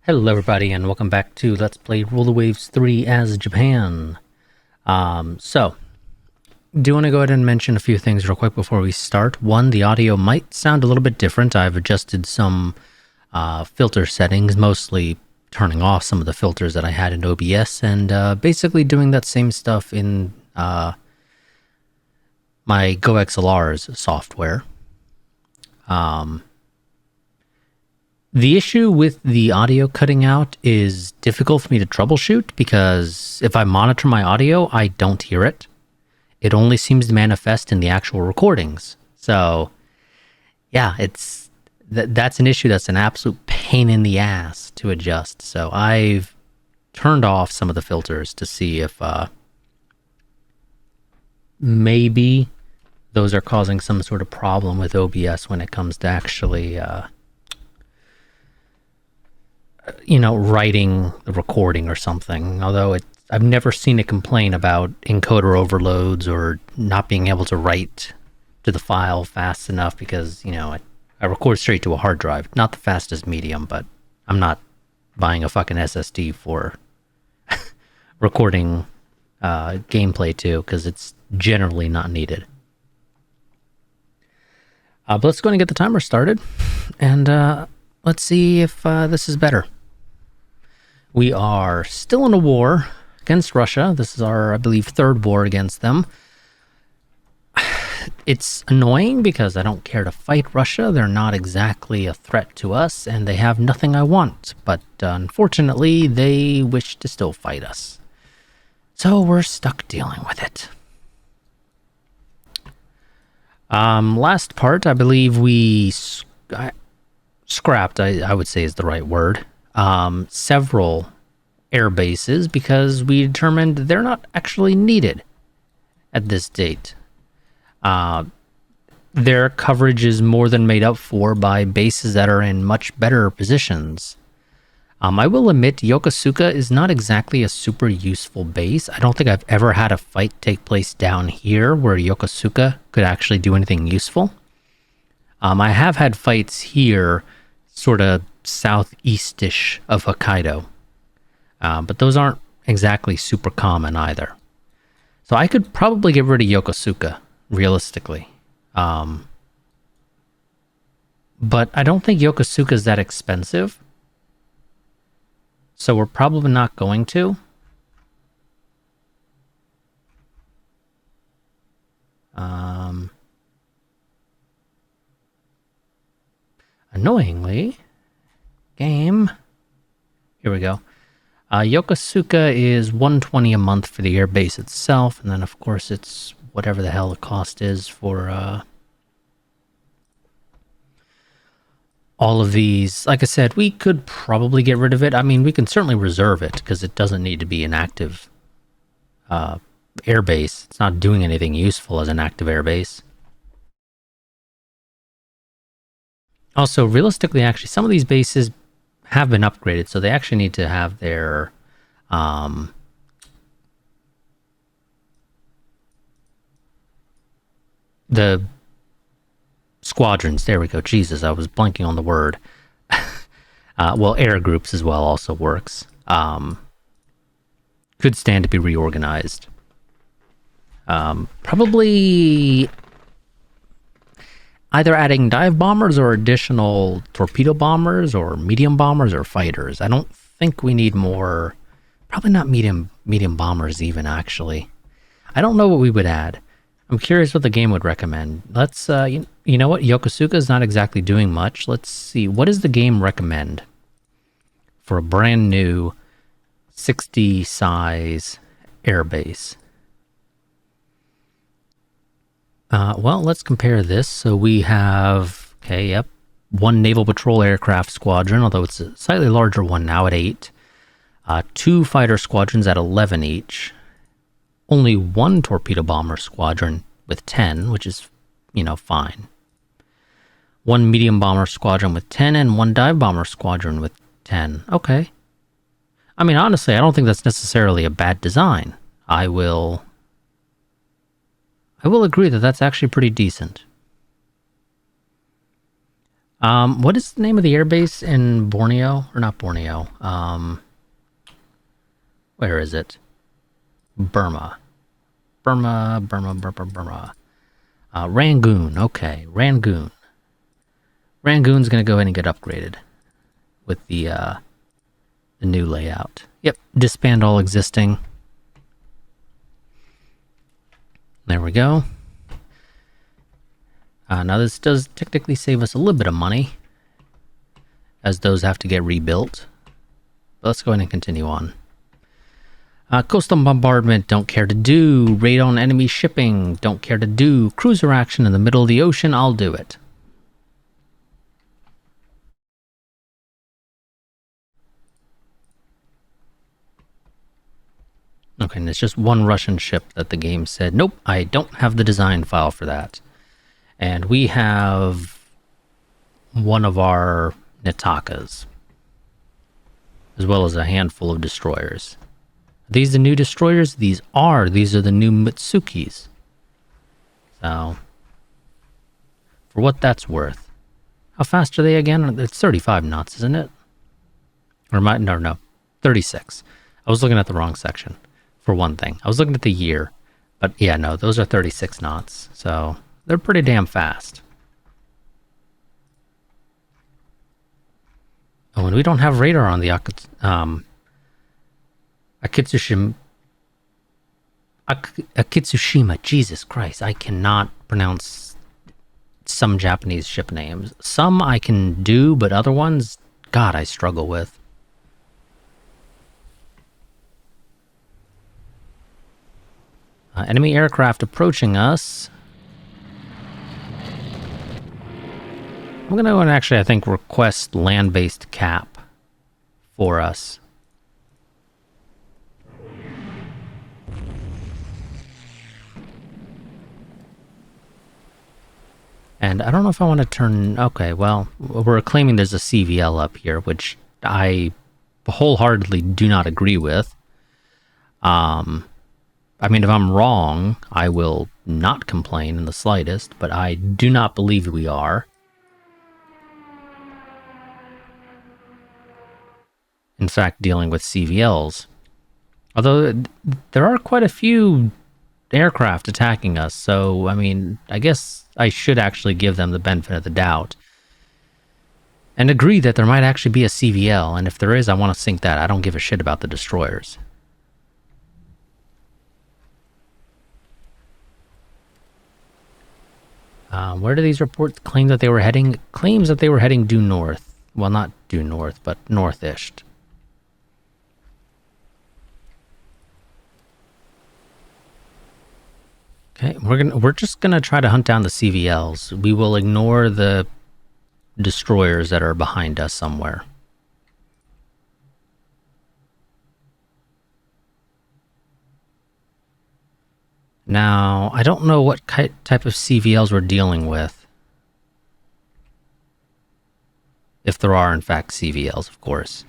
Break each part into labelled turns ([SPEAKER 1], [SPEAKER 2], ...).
[SPEAKER 1] Hello everybody and welcome back to Let's Play Roller Waves 3 as Japan. Do want to go ahead and mention a few things real quick before we start. One, the audio might sound a little bit different. I've adjusted some filter settings, mostly turning off some of the filters that I had in OBS and basically doing that same stuff in my GoXLR's software. The issue with the audio cutting out is difficult for me to troubleshoot because if I monitor my audio, I don't hear it. It only seems to manifest in the actual recordings. So, yeah, that's an issue that's an absolute pain in the ass to adjust. So I've turned off some of the filters to see if maybe those are causing some sort of problem with OBS when it comes to actually writing the recording or something. Although I've never seen it complain about encoder overloads or not being able to write to the file fast enough because, I record straight to a hard drive. Not the fastest medium, but I'm not buying a fucking SSD for recording gameplay to because it's generally not needed. But let's go and get the timer started and let's see if this is better. We are still in a war against Russia. This is our, I believe, third war against them. It's annoying because I don't care to fight Russia. They're not exactly a threat to us, and they have nothing I want. But unfortunately, they wish to still fight us. So we're stuck dealing with it. Last part, I believe we scrapped, I would say is the right word. Several air bases because we determined they're not actually needed at this date. Their coverage is more than made up for by bases that are in much better positions. I will admit Yokosuka is not exactly a super useful base. I don't think I've ever had a fight take place down here where Yokosuka could actually do anything useful. I have had fights here sort of southeast-ish of Hokkaido. But those aren't exactly super common either. So I could probably get rid of Yokosuka, realistically. But I don't think Yokosuka is that expensive. So we're probably not going to. Annoyingly, game. Here we go. Yokosuka is $120 a month for the airbase itself, and then of course it's whatever the hell the cost is for all of these. Like I said, we could probably get rid of it. I mean, we can certainly reserve it because it doesn't need to be an active airbase. It's not doing anything useful as an active airbase. Also, realistically, actually, some of these bases have been upgraded, so they actually need to have their the squadrons. There we go. Jesus, I was blanking on the word. Well, air groups as well also works. Could stand to be reorganized. Probably either adding dive bombers or additional torpedo bombers or medium bombers or fighters. I don't think we need more. Probably not medium bombers even, actually. I don't know what we would add. I'm curious what the game would recommend. Let's, you know what? Yokosuka is not exactly doing much. Let's see. What does the game recommend for a brand new 60 size airbase? Well, let's compare this. So we have, one Naval Patrol Aircraft Squadron, although it's a slightly larger one now at 8. 2 fighter squadrons at 11 each. Only 1 torpedo bomber squadron with 10, which is, fine. 1 medium bomber squadron with 10 and 1 dive bomber squadron with 10. Okay. I mean, honestly, I don't think that's necessarily a bad design. I will agree that that's actually pretty decent. What is the name of the airbase in Borneo? Or not Borneo. Where is it? Burma. Burma. Rangoon. Okay, Rangoon. Rangoon's gonna go ahead and get upgraded with the new layout. Yep, disband all existing. There we go. Now this does technically save us a little bit of money, as those have to get rebuilt. But let's go ahead and continue on. Coastal bombardment, don't care to do. Raid on enemy shipping, don't care to do. Cruiser action in the middle of the ocean, I'll do it. Okay, and it's just one Russian ship that the game said, nope, I don't have the design file for that. And we have one of our Natakas, as well as a handful of destroyers. Are these the new destroyers? These are the new Mitsukis. So, for what that's worth. How fast are they again? It's 35 knots, isn't it? Or no, 36. I was looking at the wrong section, for one thing. I was looking at the year. But yeah, no, those are 36 knots. So, they're pretty damn fast. Oh, and we don't have radar on the Akitsushima. Jesus Christ, I cannot pronounce some Japanese ship names. Some I can do, but other ones, God, I struggle with. Enemy aircraft approaching us. I'm going to go and actually, I think, request land-based cap for us. And I don't know if I want to turn... Okay, well, we're claiming there's a CVL up here, which I wholeheartedly do not agree with. I mean, if I'm wrong, I will not complain in the slightest, but I do not believe we are. In fact, dealing with CVLs. Although there are quite a few aircraft attacking us, so, I mean, I guess I should actually give them the benefit of the doubt. And agree that there might actually be a CVL, and if there is, I want to sink that. I don't give a shit about the destroyers. Where do these reports claim that they were heading? Claims that they were heading due north. Well, not due north, but northish. Okay, we're just gonna try to hunt down the CVLs. We will ignore the destroyers that are behind us somewhere. Now, I don't know what type of CVLs we're dealing with. If there are, in fact, CVLs, of course.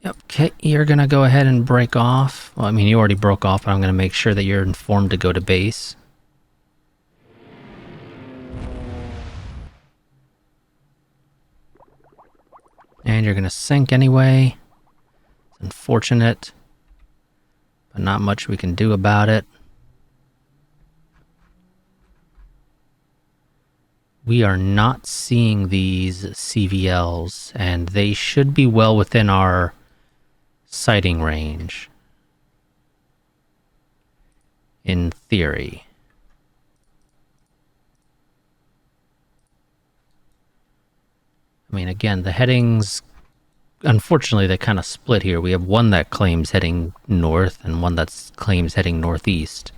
[SPEAKER 1] Okay, you're gonna go ahead and break off. Well, I mean, you already broke off, but I'm gonna make sure that you're informed to go to base. And you're gonna sink anyway. It's unfortunate, but not much we can do about it. We are not seeing these CVLs, and they should be well within our sighting range. In theory. I mean, again, the headings, unfortunately, they kind of split here. We have one that claims heading north and one that claims heading northeast.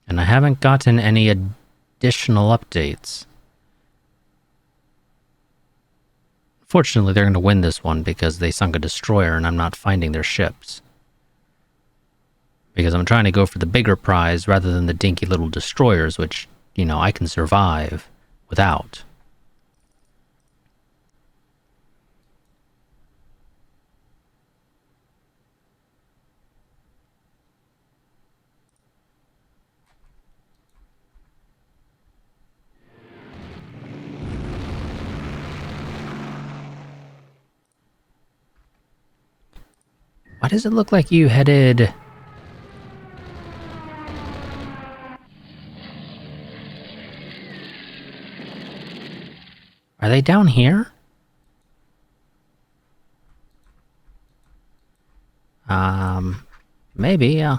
[SPEAKER 1] And I haven't gotten any additional updates. Fortunately, they're going to win this one because they sunk a destroyer and I'm not finding their ships. Because I'm trying to go for the bigger prize rather than the dinky little destroyers, which, you know, I can survive without. Why does it look like you headed... Are they down here? Maybe, yeah.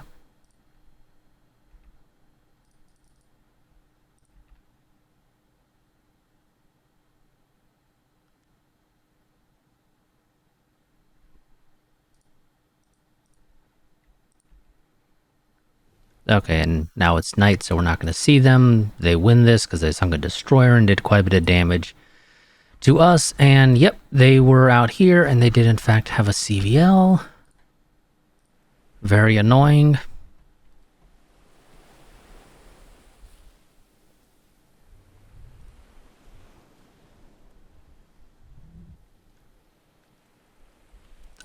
[SPEAKER 1] Okay, and now it's night, so we're not going to see them. They win this because they sunk a destroyer and did quite a bit of damage to us. And yep, they were out here, and they did in fact have a CVL. Very annoying.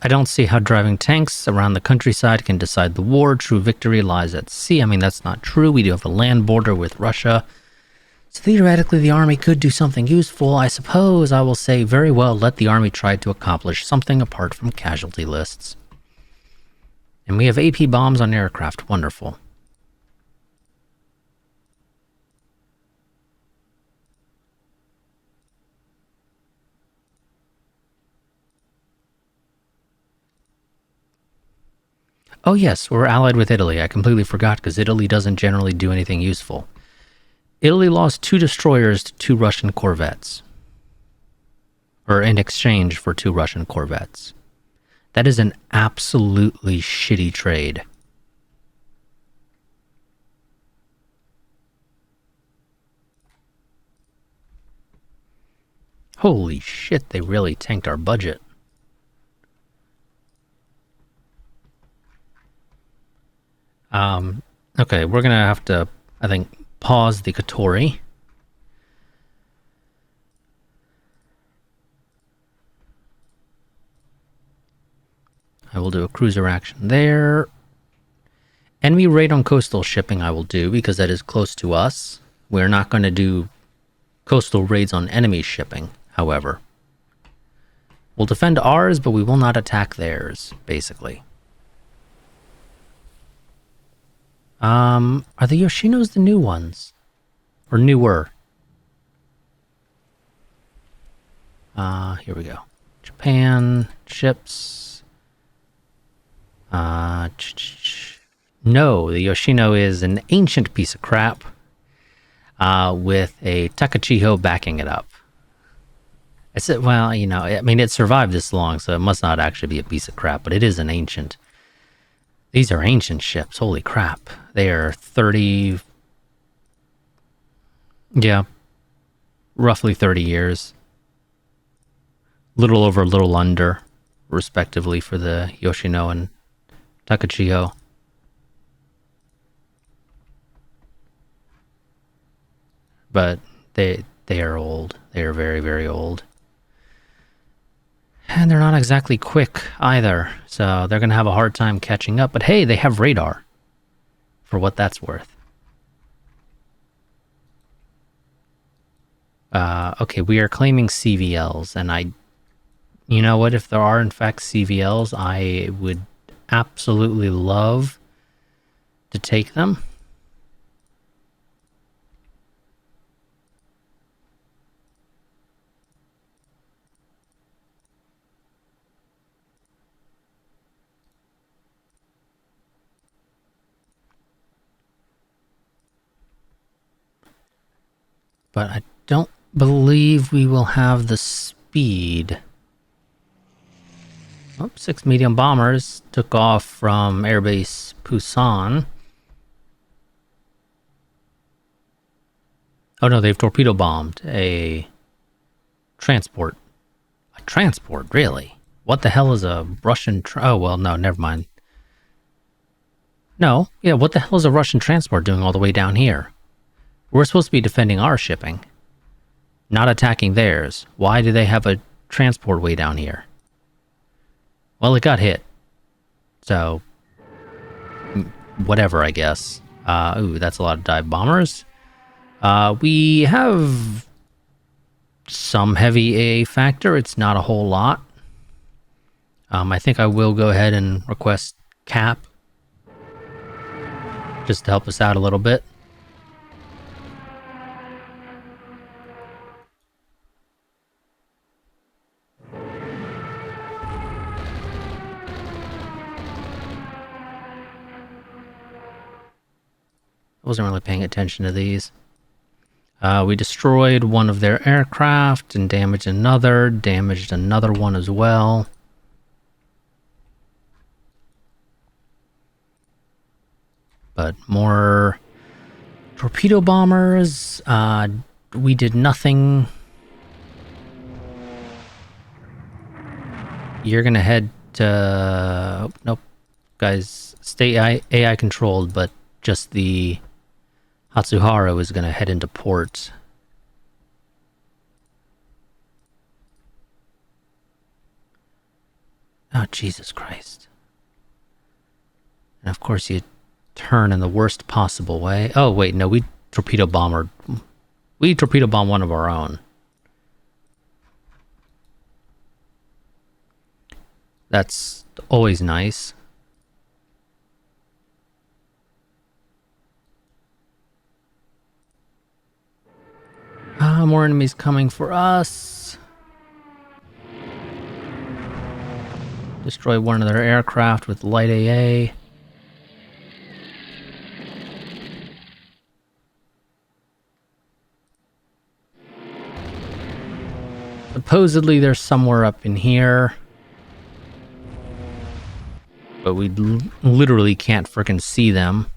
[SPEAKER 1] I don't see how driving tanks around the countryside can decide the war. True victory lies at sea. I mean, that's not true. We do have a land border with Russia. So theoretically, the army could do something useful. I suppose I will say, very well, let the army try to accomplish something apart from casualty lists. And we have AP bombs on aircraft. Wonderful. Oh yes, we're allied with Italy. I completely forgot because Italy doesn't generally do anything useful. Italy lost 2 destroyers to 2 Russian corvettes. Or in exchange for 2 Russian corvettes. That is an absolutely shitty trade. Holy shit, they really tanked our budget. Okay, we're gonna have to, I think, pause the Katori. I will do a cruiser action there. Enemy raid on coastal shipping I will do because that is close to us. We're not going to do coastal raids on enemy shipping, however. We'll defend ours, but we will not attack theirs, basically. Are the Yoshinos the new ones? Or newer? Here we go. Japan, ships. No, the Yoshino is an ancient piece of crap. With a Takachiho backing it up. I said, well, you know, I mean, it survived this long, so it must not actually be a piece of crap, but it is an ancient. These are ancient ships, holy crap. They are 30... Yeah. Roughly 30 years. Little over, little under, respectively, for the Yoshino and Takachiho. But they are old. They are very, very old. And they're not exactly quick either, so they're going to have a hard time catching up. But hey, they have radar, for what that's worth. Okay, we are claiming CVLs, and you know what, if there are in fact CVLs, I would absolutely love to take them. But I don't believe we will have the speed. Oh, 6 medium bombers took off from Airbase Pusan. Oh no, they've torpedo bombed a transport. A transport, really? What the hell is a Russian... Oh, well, no, never mind. No, yeah, what the hell is a Russian transport doing all the way down here? We're supposed to be defending our shipping, not attacking theirs. Why do they have a transport way down here? Well, it got hit. So, whatever, I guess. Ooh, that's a lot of dive bombers. We have some heavy AA factor. It's not a whole lot. I think I will go ahead and request cap just to help us out a little bit. I wasn't really paying attention to these. We destroyed one of their aircraft and damaged another one as well. But more torpedo bombers. We did nothing. You're gonna head to... Nope. Guys, stay AI controlled, but just the Hatsuharu is gonna head into port. Oh, Jesus Christ. And of course you turn in the worst possible way. Oh, wait, no, we torpedo bomb one of our own. That's always nice. More enemies coming for us. Destroy one of their aircraft with light AA. Supposedly they're somewhere up in here. But we literally can't frickin' see them.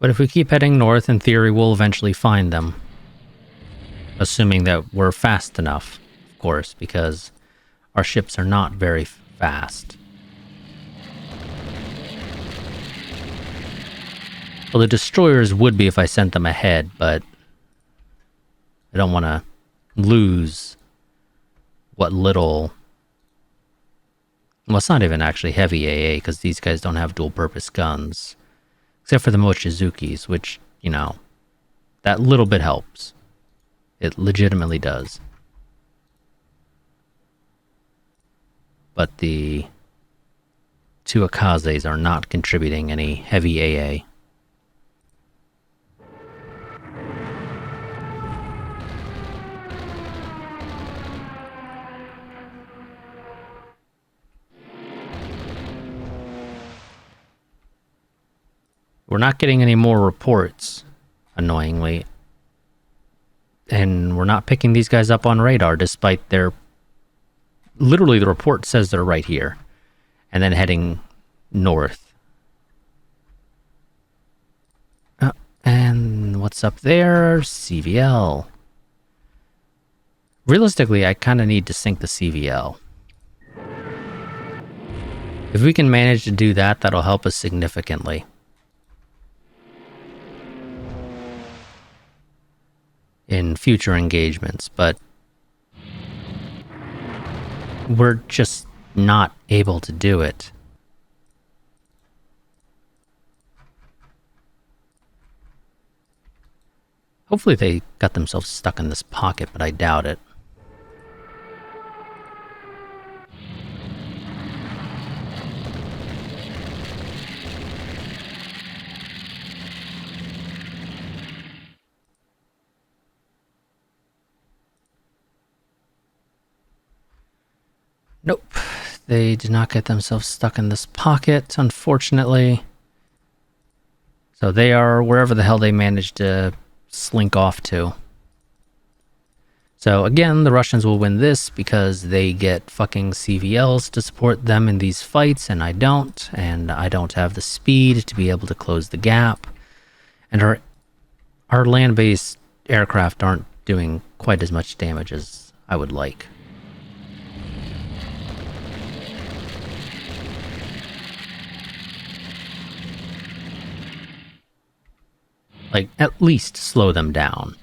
[SPEAKER 1] But if we keep heading north, in theory, we'll eventually find them. Assuming that we're fast enough, of course, because our ships are not very fast. Well, the destroyers would be if I sent them ahead, but I don't want to lose what little... Well, it's not even actually heavy AA, because these guys don't have dual-purpose guns. Except for the Mochizukis, which, you know, that little bit helps. It legitimately does. But the two Akazes are not contributing any heavy AA. We're not getting any more reports, annoyingly. And we're not picking these guys up on radar, despite their... Literally, the report says they're right here. And then heading north. And what's up there? CVL. Realistically, I kind of need to sink the CVL. If we can manage to do that, that'll help us significantly. In future engagements, but we're just not able to do it. Hopefully they got themselves stuck in this pocket, but I doubt it. Nope. They did not get themselves stuck in this pocket, unfortunately. So they are wherever the hell they managed to slink off to. So again, the Russians will win this because they get fucking CVLs to support them in these fights, and I don't have the speed to be able to close the gap. And our land-based aircraft aren't doing quite as much damage as I would like. Like, at least slow them down.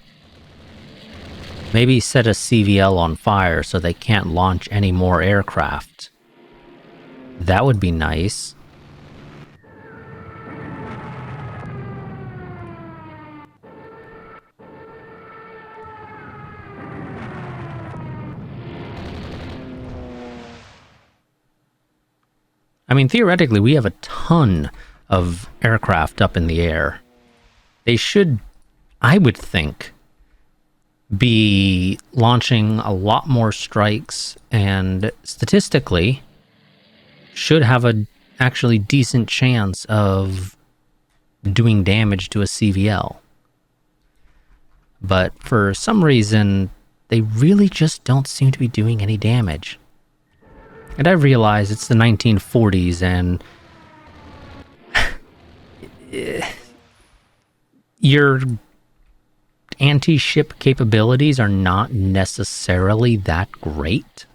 [SPEAKER 1] Maybe set a CVL on fire so they can't launch any more aircraft. That would be nice. I mean, theoretically, we have a ton of aircraft up in the air. They should, I would think, be launching a lot more strikes and statistically should have a actually decent chance of doing damage to a CVL. But for some reason, they really just don't seem to be doing any damage. And I realize it's the 1940s and your anti-ship capabilities are not necessarily that great.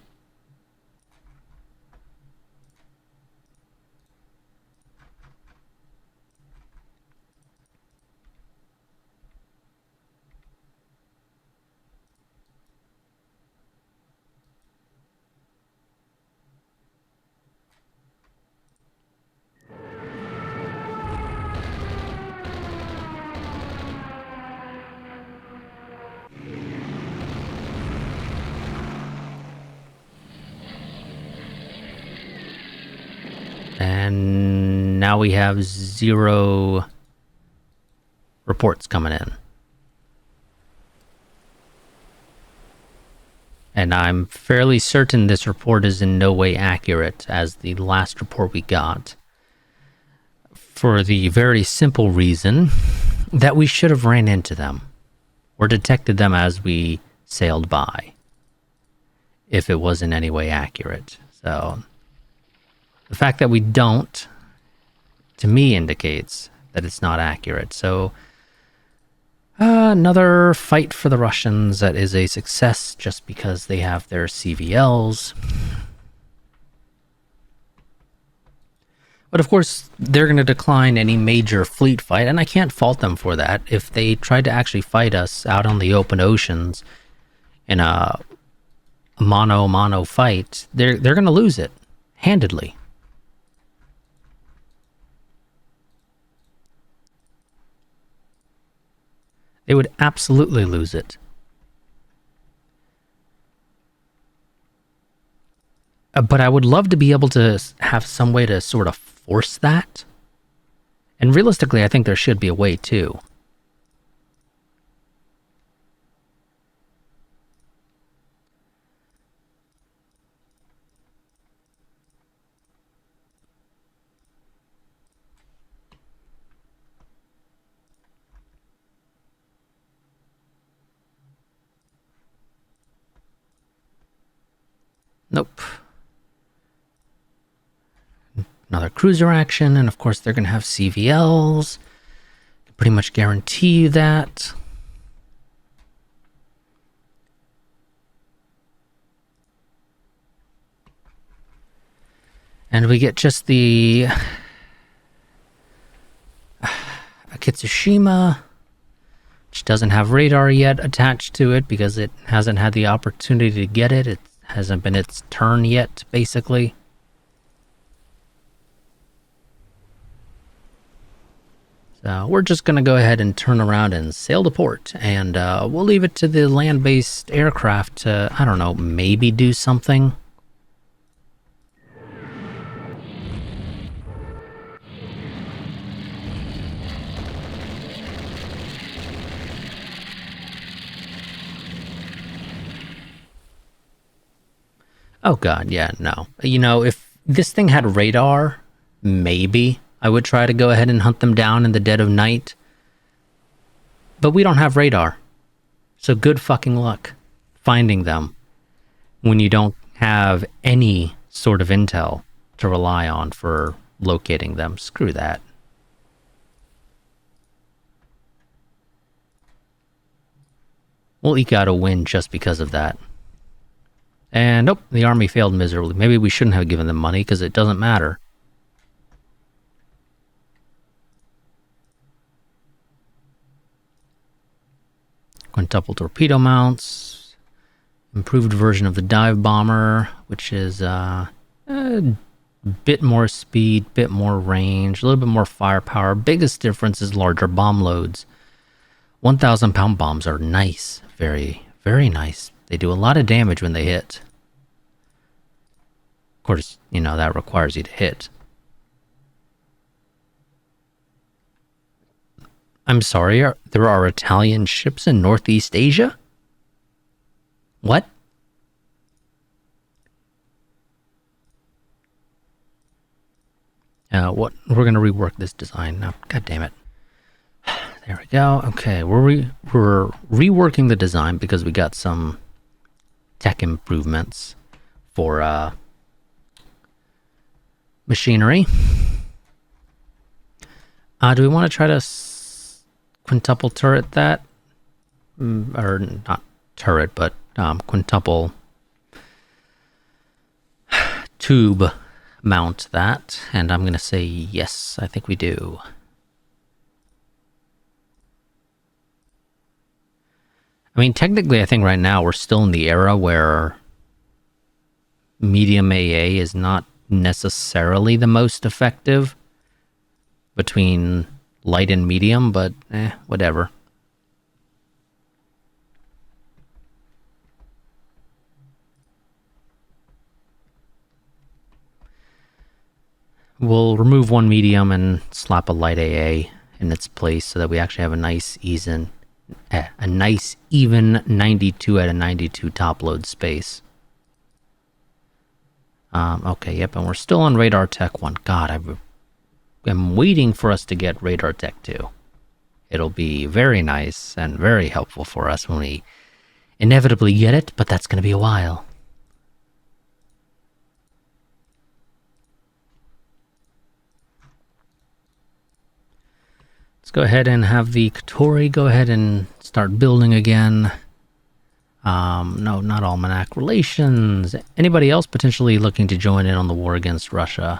[SPEAKER 1] And now we have 0 reports coming in. And I'm fairly certain this report is in no way accurate as the last report we got. For the very simple reason that we should have ran into them or detected them as we sailed by, if it was in any way accurate. So the fact that we don't, to me, indicates that it's not accurate. So another fight for the Russians that is a success just because they have their CVLs. But of course, they're going to decline any major fleet fight, and I can't fault them for that. If they tried to actually fight us out on the open oceans in a mano-a-mano fight, they're going to lose it, handedly. They would absolutely lose it. But I would love to be able to have some way to sort of force that. And realistically, I think there should be a way too. Nope. Another cruiser action, and of course they're going to have CVLs. I pretty much guarantee you that. And we get just the Akitsushima, which doesn't have radar yet attached to it because it hasn't had the opportunity to get it. It hasn't been its turn yet, basically. So we're just going to go ahead and turn around and sail to port, and we'll leave it to the land-based aircraft to, I don't know, maybe do something. Oh god, yeah, no. You know, if this thing had radar, maybe I would try to go ahead and hunt them down in the dead of night. But we don't have radar. So good fucking luck finding them when you don't have any sort of intel to rely on for locating them. Screw that. We'll eke out a win just because of that. And nope, the army failed miserably. Maybe we shouldn't have given them money because it doesn't matter. Quintuple torpedo mounts. Improved version of the dive bomber, which is a bit more speed, bit more range, a little bit more firepower. Biggest difference is larger bomb loads. 1,000-pound bombs are nice. Very, very nice. They do a lot of damage when they hit. Of course, you know, that requires you to hit. I'm sorry, there are Italian ships in Northeast Asia? What? What? We're gonna rework this design now. God damn it. There we go. Okay, we're reworking the design because we got some tech improvements for machinery. Do we want to try to quintuple turret that? Or not turret, but quintuple tube mount that. And I'm going to say yes, I think we do. I mean, technically, I think right now we're still in the era where medium AA is not necessarily the most effective between light and medium, but whatever. We'll remove one medium and slap a light AA in its place so that we actually have a nice even 92 out of 92 top load space. Okay, yep, and we're still on radar tech 1. God, I'm waiting for us to get radar tech 2. It'll be very nice and very helpful for us when we inevitably get it, but that's going to be a while. Let's go ahead and have the Katori go ahead and start building again. No, not Almanac Relations. Anybody else potentially looking to join in on the war against Russia?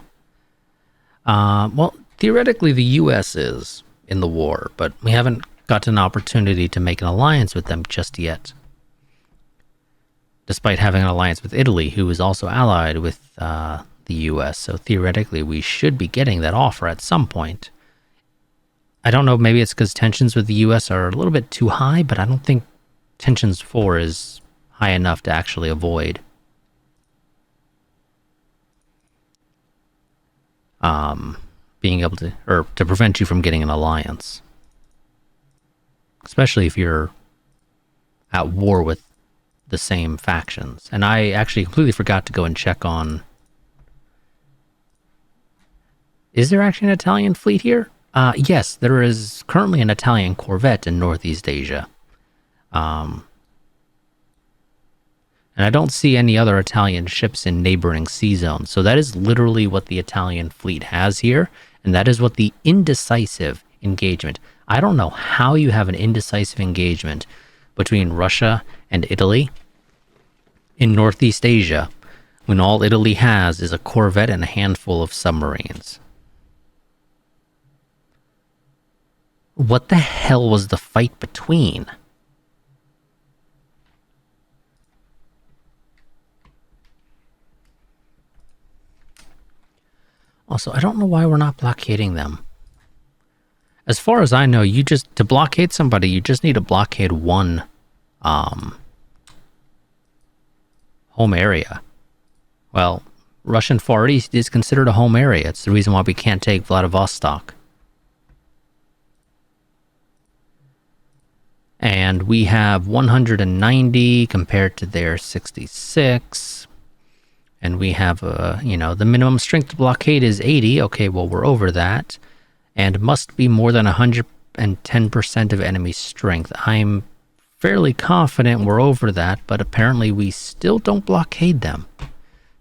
[SPEAKER 1] Well, theoretically the US is in the war, but we haven't got an opportunity to make an alliance with them just yet. Despite having an alliance with Italy, who is also allied with the US, so theoretically we should be getting that offer at some point. I don't know, maybe it's because tensions with the US are a little bit too high, but I don't think tensions 4 is high enough to actually avoid being able to, or to prevent you from getting an alliance. Especially if you're at war with the same factions. And I actually completely forgot to go and check on... Is there actually an Italian fleet here? Yes, there is currently an Italian corvette in Northeast Asia. And I don't see any other Italian ships in neighboring sea zones. So that is literally what the Italian fleet has here. And that is what the indecisive engagement. I don't know how you have an indecisive engagement between Russia and Italy in Northeast Asia when all Italy has is a corvette and a handful of submarines. What the hell was the fight between? Also, I don't know why we're not blockading them. As far as I know, to blockade somebody, you just need to blockade one home area. Well, Russian Far East is considered a home area. It's the reason why we can't take Vladivostok. And we have 190 compared to their 66. And we have, the minimum strength to blockade is 80. Okay, well, we're over that. And must be more than 110% of enemy strength. I'm fairly confident we're over that, but apparently we still don't blockade them.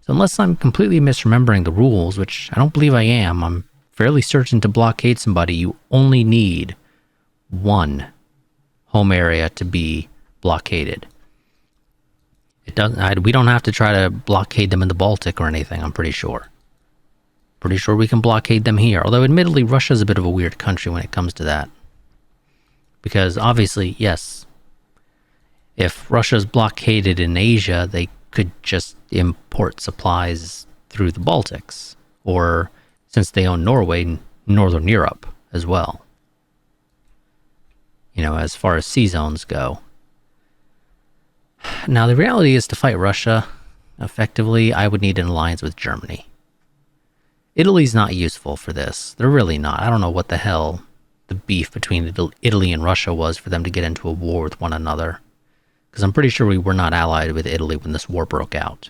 [SPEAKER 1] So unless I'm completely misremembering the rules, which I don't believe I am, I'm fairly certain to blockade somebody, you only need one home area to be blockaded. We don't have to try to blockade them in the Baltic or anything, I'm pretty sure. Pretty sure we can blockade them here. Although, admittedly, Russia's a bit of a weird country when it comes to that. Because, obviously, yes, if Russia's blockaded in Asia, they could just import supplies through the Baltics. Or, since they own Norway, Northern Europe as well. As far as sea zones go. Now, the reality is to fight Russia effectively, I would need an alliance with Germany. Italy's not useful for this. They're really not. I don't know what the hell the beef between Italy and Russia was for them to get into a war with one another. Because I'm pretty sure we were not allied with Italy when this war broke out.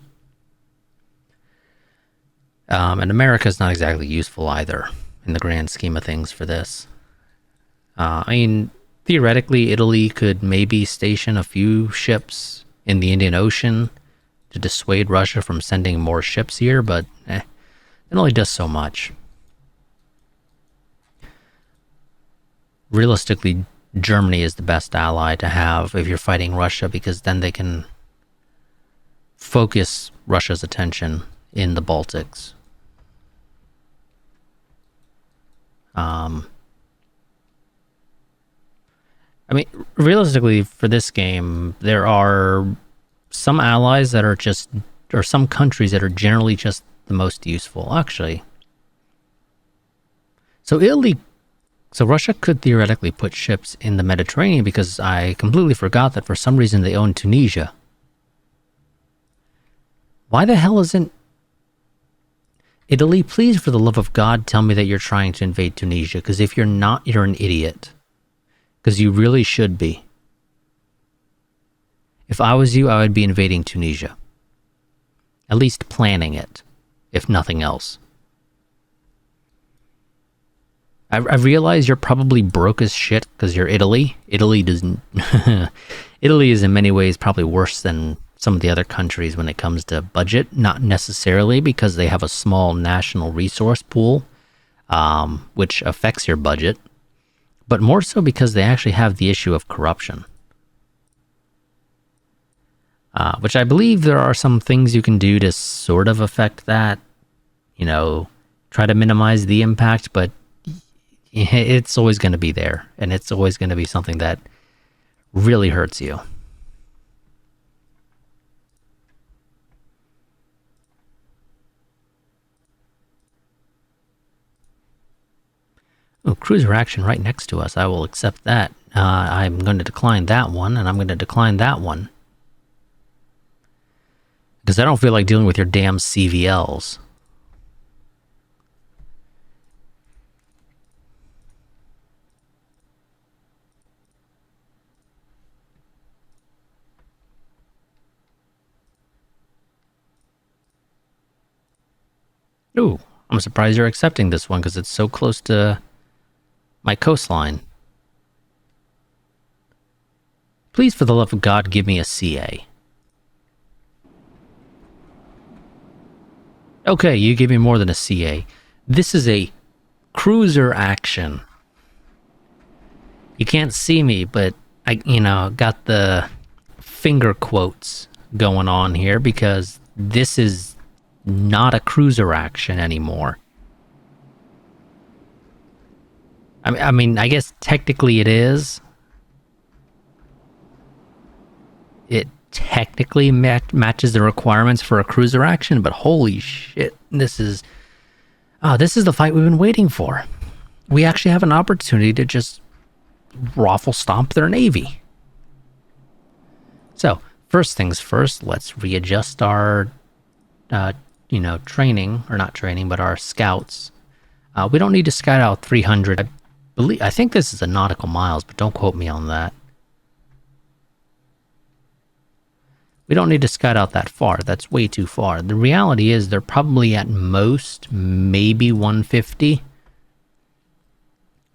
[SPEAKER 1] And America's not exactly useful either in the grand scheme of things for this. I mean, theoretically, Italy could maybe station a few ships in the Indian Ocean to dissuade Russia from sending more ships here, but it only does so much. Realistically, Germany is the best ally to have if you're fighting Russia, because then they can focus Russia's attention in the Baltics. I mean, realistically, for this game, there are some allies that are just, or some countries that are generally just the most useful, actually. So Russia could theoretically put ships in the Mediterranean, because I completely forgot that for some reason they own Tunisia. Why the hell isn't Italy? Please, for the love of God, tell me that you're trying to invade Tunisia, because if you're not, you're an idiot. Because you really should be. If I was you, I would be invading Tunisia. At least planning it, if nothing else. I realize you're probably broke as shit because you're Italy. Italy doesn't. Italy is in many ways probably worse than some of the other countries when it comes to budget. Not necessarily because they have a small national resource pool, which affects your budget, but more so because they actually have the issue of corruption. Which I believe there are some things you can do to sort of affect that, try to minimize the impact, but it's always going to be there, and it's always going to be something that really hurts you. Oh, cruiser action right next to us. I will accept that. I'm going to decline that one, and I'm going to decline that one. Because I don't feel like dealing with your damn CVLs. Ooh, I'm surprised you're accepting this one because it's so close to my coastline. Please, for the love of God, give me a CA. Okay, you gave me more than a CA. This is a cruiser action. You can't see me, but I, got the finger quotes going on here because this is not a cruiser action anymore. I mean, I guess technically it is. It technically matches the requirements for a cruiser action, but holy shit, this is the fight we've been waiting for. We actually have an opportunity to just raffle stomp their navy. So, first things first, let's readjust our, training, or not training, but our scouts. We don't need to scout out 300. I think this is a nautical miles, but don't quote me on that. We don't need to scout out that far. That's way too far. The reality is they're probably at most maybe 150.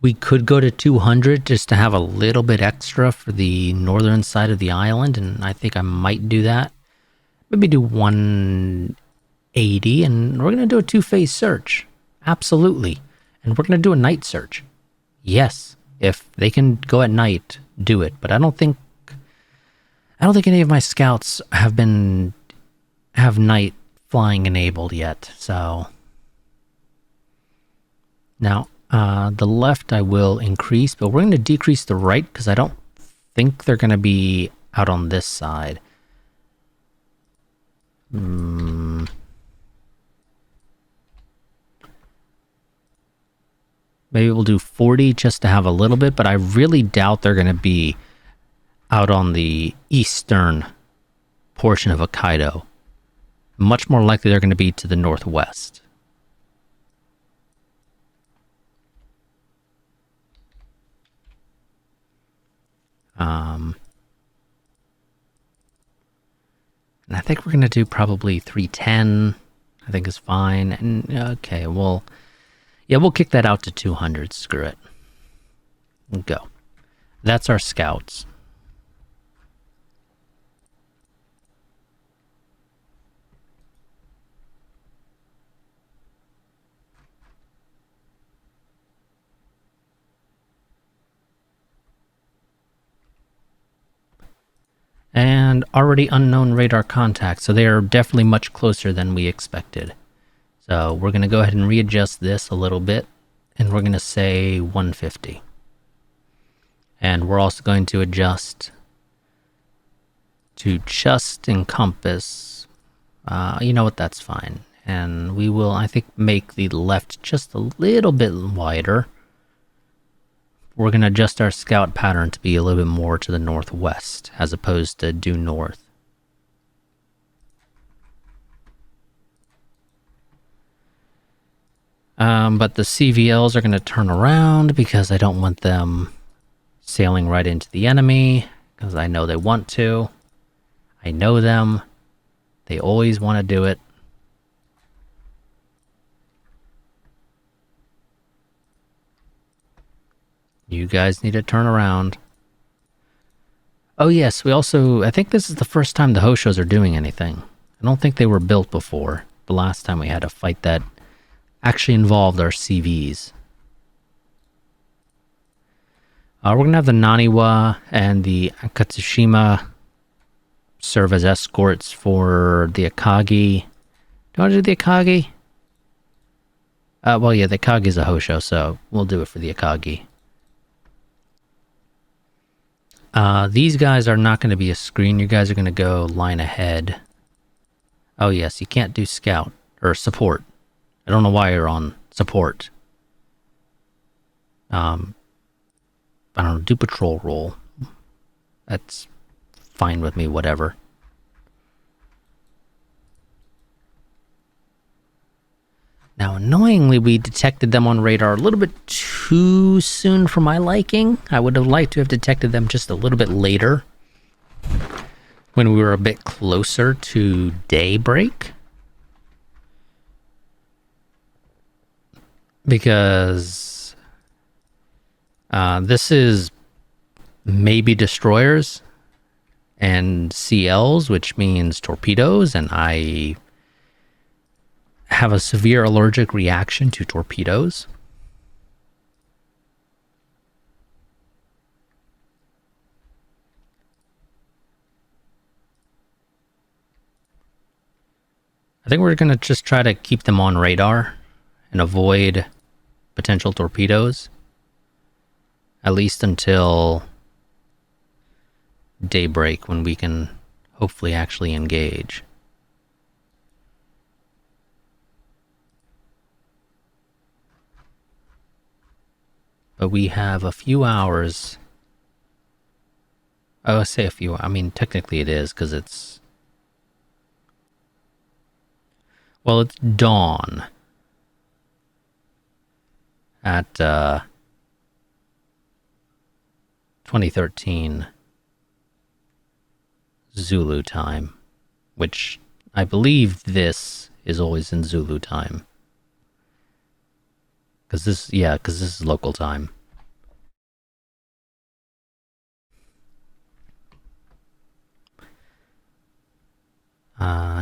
[SPEAKER 1] We could go to 200 just to have a little bit extra for the northern side of the island, and I think I might do that. Maybe do 180, and we're going to do a two-phase search. Absolutely. And we're going to do a night search. Yes, if they can go at night, do it. But I don't think any of my scouts have night flying enabled yet. So now the left I will increase, but we're going to decrease the right because I don't think they're going to be out on this side. Maybe we'll do 40 just to have a little bit, but I really doubt they're going to be out on the eastern portion of Hokkaido. Much more likely they're going to be to the northwest. think we're going to do probably 310. I think is fine. And okay, well, yeah, we'll kick that out to 200. Screw it. We'll go. That's our scouts. And already unknown radar contact, so they are definitely much closer than we expected. So we're going to go ahead and readjust this a little bit, and we're going to say 150. And we're also going to adjust to just encompass. You know what, that's fine. And we will, I think, make the left just a little bit wider. We're going to adjust our scout pattern to be a little bit more to the northwest as opposed to due north. But the CVLs are going to turn around because I don't want them sailing right into the enemy because I know they want to. I know them. They always want to do it. You guys need to turn around. Oh yes, we also, I think this is the first time the Hoshos are doing anything. I don't think they were built before. The last time we had a fight that actually involved our CVs. We're going to have the Naniwa and the Akatsushima serve as escorts for the Akagi. Do you want to do the Akagi? Well, yeah, the Akagi is a Hosho, so we'll do it for the Akagi. These guys are not going to be a screen. You guys are going to go line ahead. Oh, yes, you can't do scout or support. I don't know why you're on support. I don't know, do patrol role. That's fine with me, whatever. Now, annoyingly, we detected them on radar a little bit too soon for my liking. I would have liked to have detected them just a little bit later, when we were a bit closer to daybreak. Because this is maybe destroyers and CLs, which means torpedoes, and I have a severe allergic reaction to torpedoes. I think we're going to just try to keep them on radar and avoid potential torpedoes, at least until daybreak, when we can hopefully actually engage. But we have a few hours. I say a few. I mean, technically it is, because it's... Well, it's dawn at 2013 Zulu time, which I believe this is always in Zulu time. Because this is local time.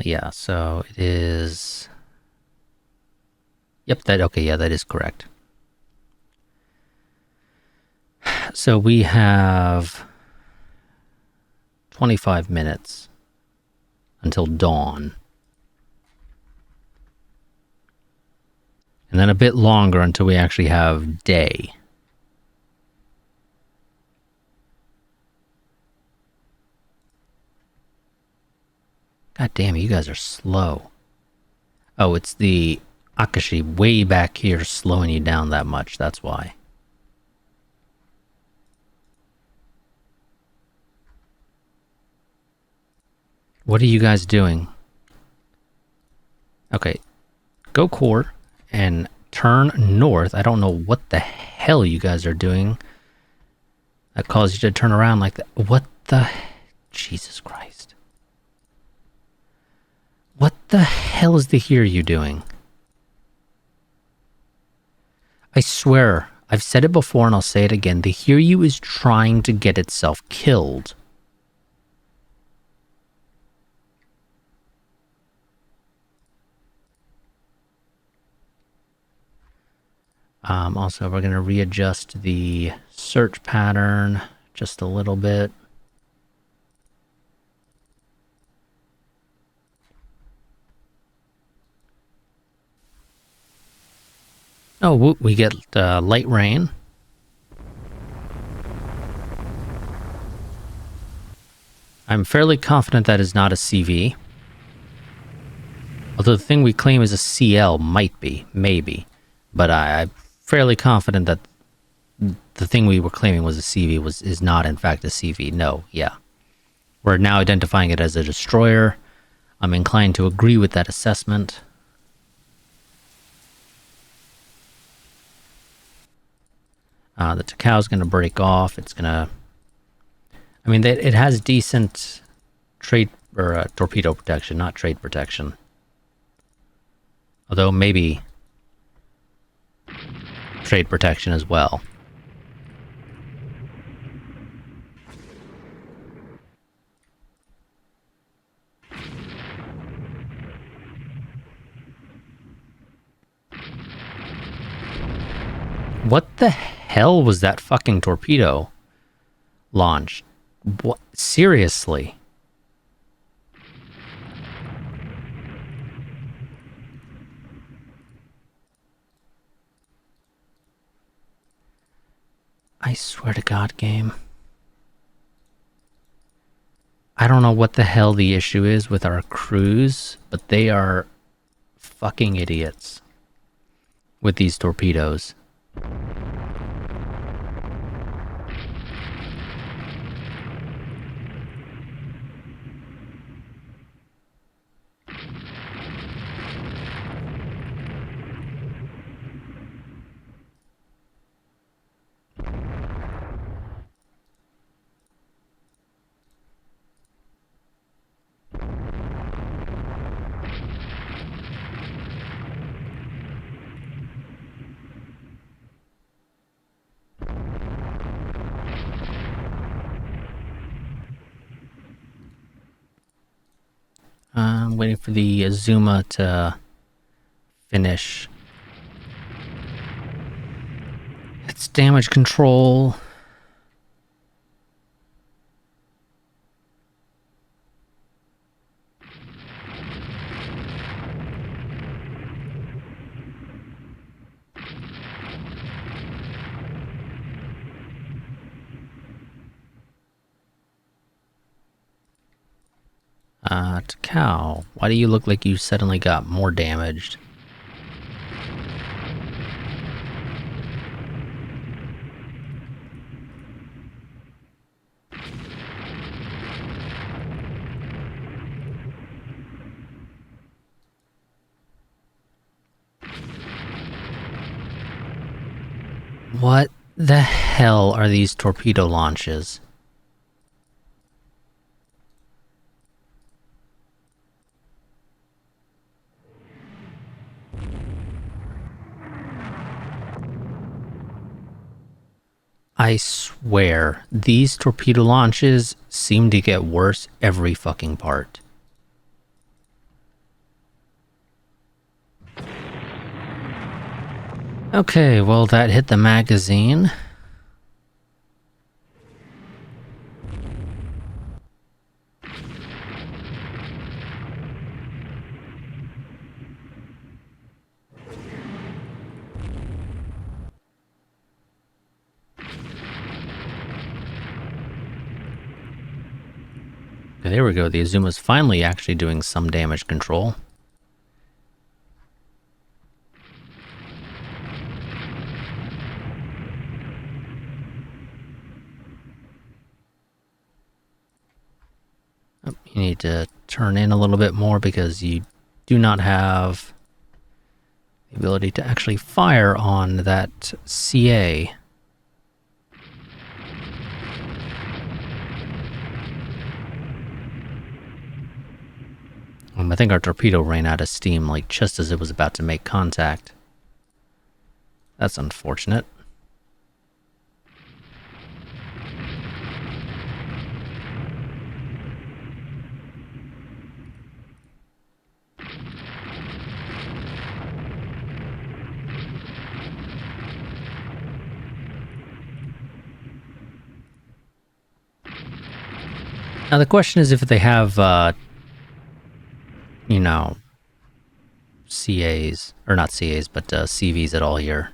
[SPEAKER 1] Yeah, so it is... Yep, that is correct. So we have 25 minutes until dawn. And then a bit longer until we actually have day. God damn, you guys are slow. Oh, it's the Akashi way back here slowing you down that much, that's why. What are you guys doing? Okay, go core and turn north. I don't know what the hell you guys are doing that caused you to turn around like that. What the... Jesus Christ. What the hell is the Hiryu doing? I swear, I've said it before and I'll say it again. The Hiryu is trying to get itself killed. Also, we're going to readjust the search pattern just a little bit. Oh, we get light rain. I'm fairly confident that is not a CV. Although the thing we claim is a CL might be, maybe. But I'm fairly confident that the thing we were claiming was a CV is not in fact a CV. No, yeah. We're now identifying it as a destroyer. I'm inclined to agree with that assessment. The Takao is going to break off. It's going to... I mean, it has decent trade or torpedo protection, not trade protection. Although maybe trade protection as well. What the hell was that fucking torpedo launch? What? Seriously? I swear to God, game. I don't know what the hell the issue is with our crews, but they are fucking idiots with these torpedoes. I'm waiting for the Azuma to finish its damage control. Takao, why do you look like you suddenly got more damaged? What the hell are these torpedo launches? I swear, these torpedo launches seem to get worse every fucking part. Okay, well, that hit the magazine. Okay, there we go. The Azuma's finally actually doing some damage control. Oh, you need to turn in a little bit more because you do not have the ability to actually fire on that CA. I think our torpedo ran out of steam, like, just as it was about to make contact. That's unfortunate. Now the question is if they have, you know, CAs, or not CAs, but CVs at all here.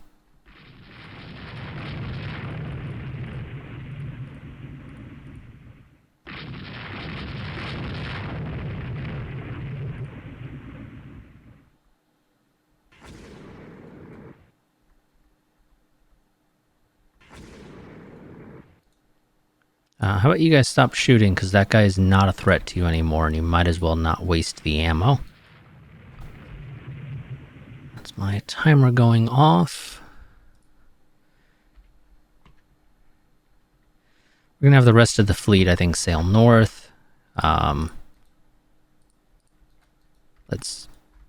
[SPEAKER 1] How about you guys stop shooting, because that guy is not a threat to you anymore, and you might as well not waste the ammo. That's my timer going off. We're going to have the rest of the fleet, I think, sail north. Let's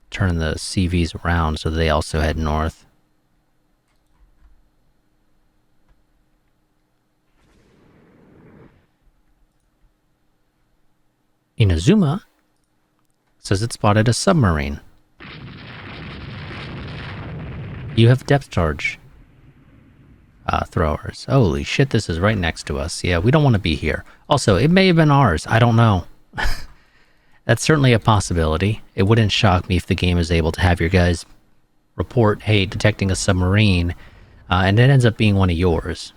[SPEAKER 1] turn the CVs around so they also head north. Inazuma says it spotted a submarine. You have depth charge throwers. Holy shit, this is right next to us. Yeah, we don't want to be here. Also, it may have been ours. I don't know. That's certainly a possibility. It wouldn't shock me if the game is able to have your guys report, hey, detecting a submarine, and it ends up being one of yours.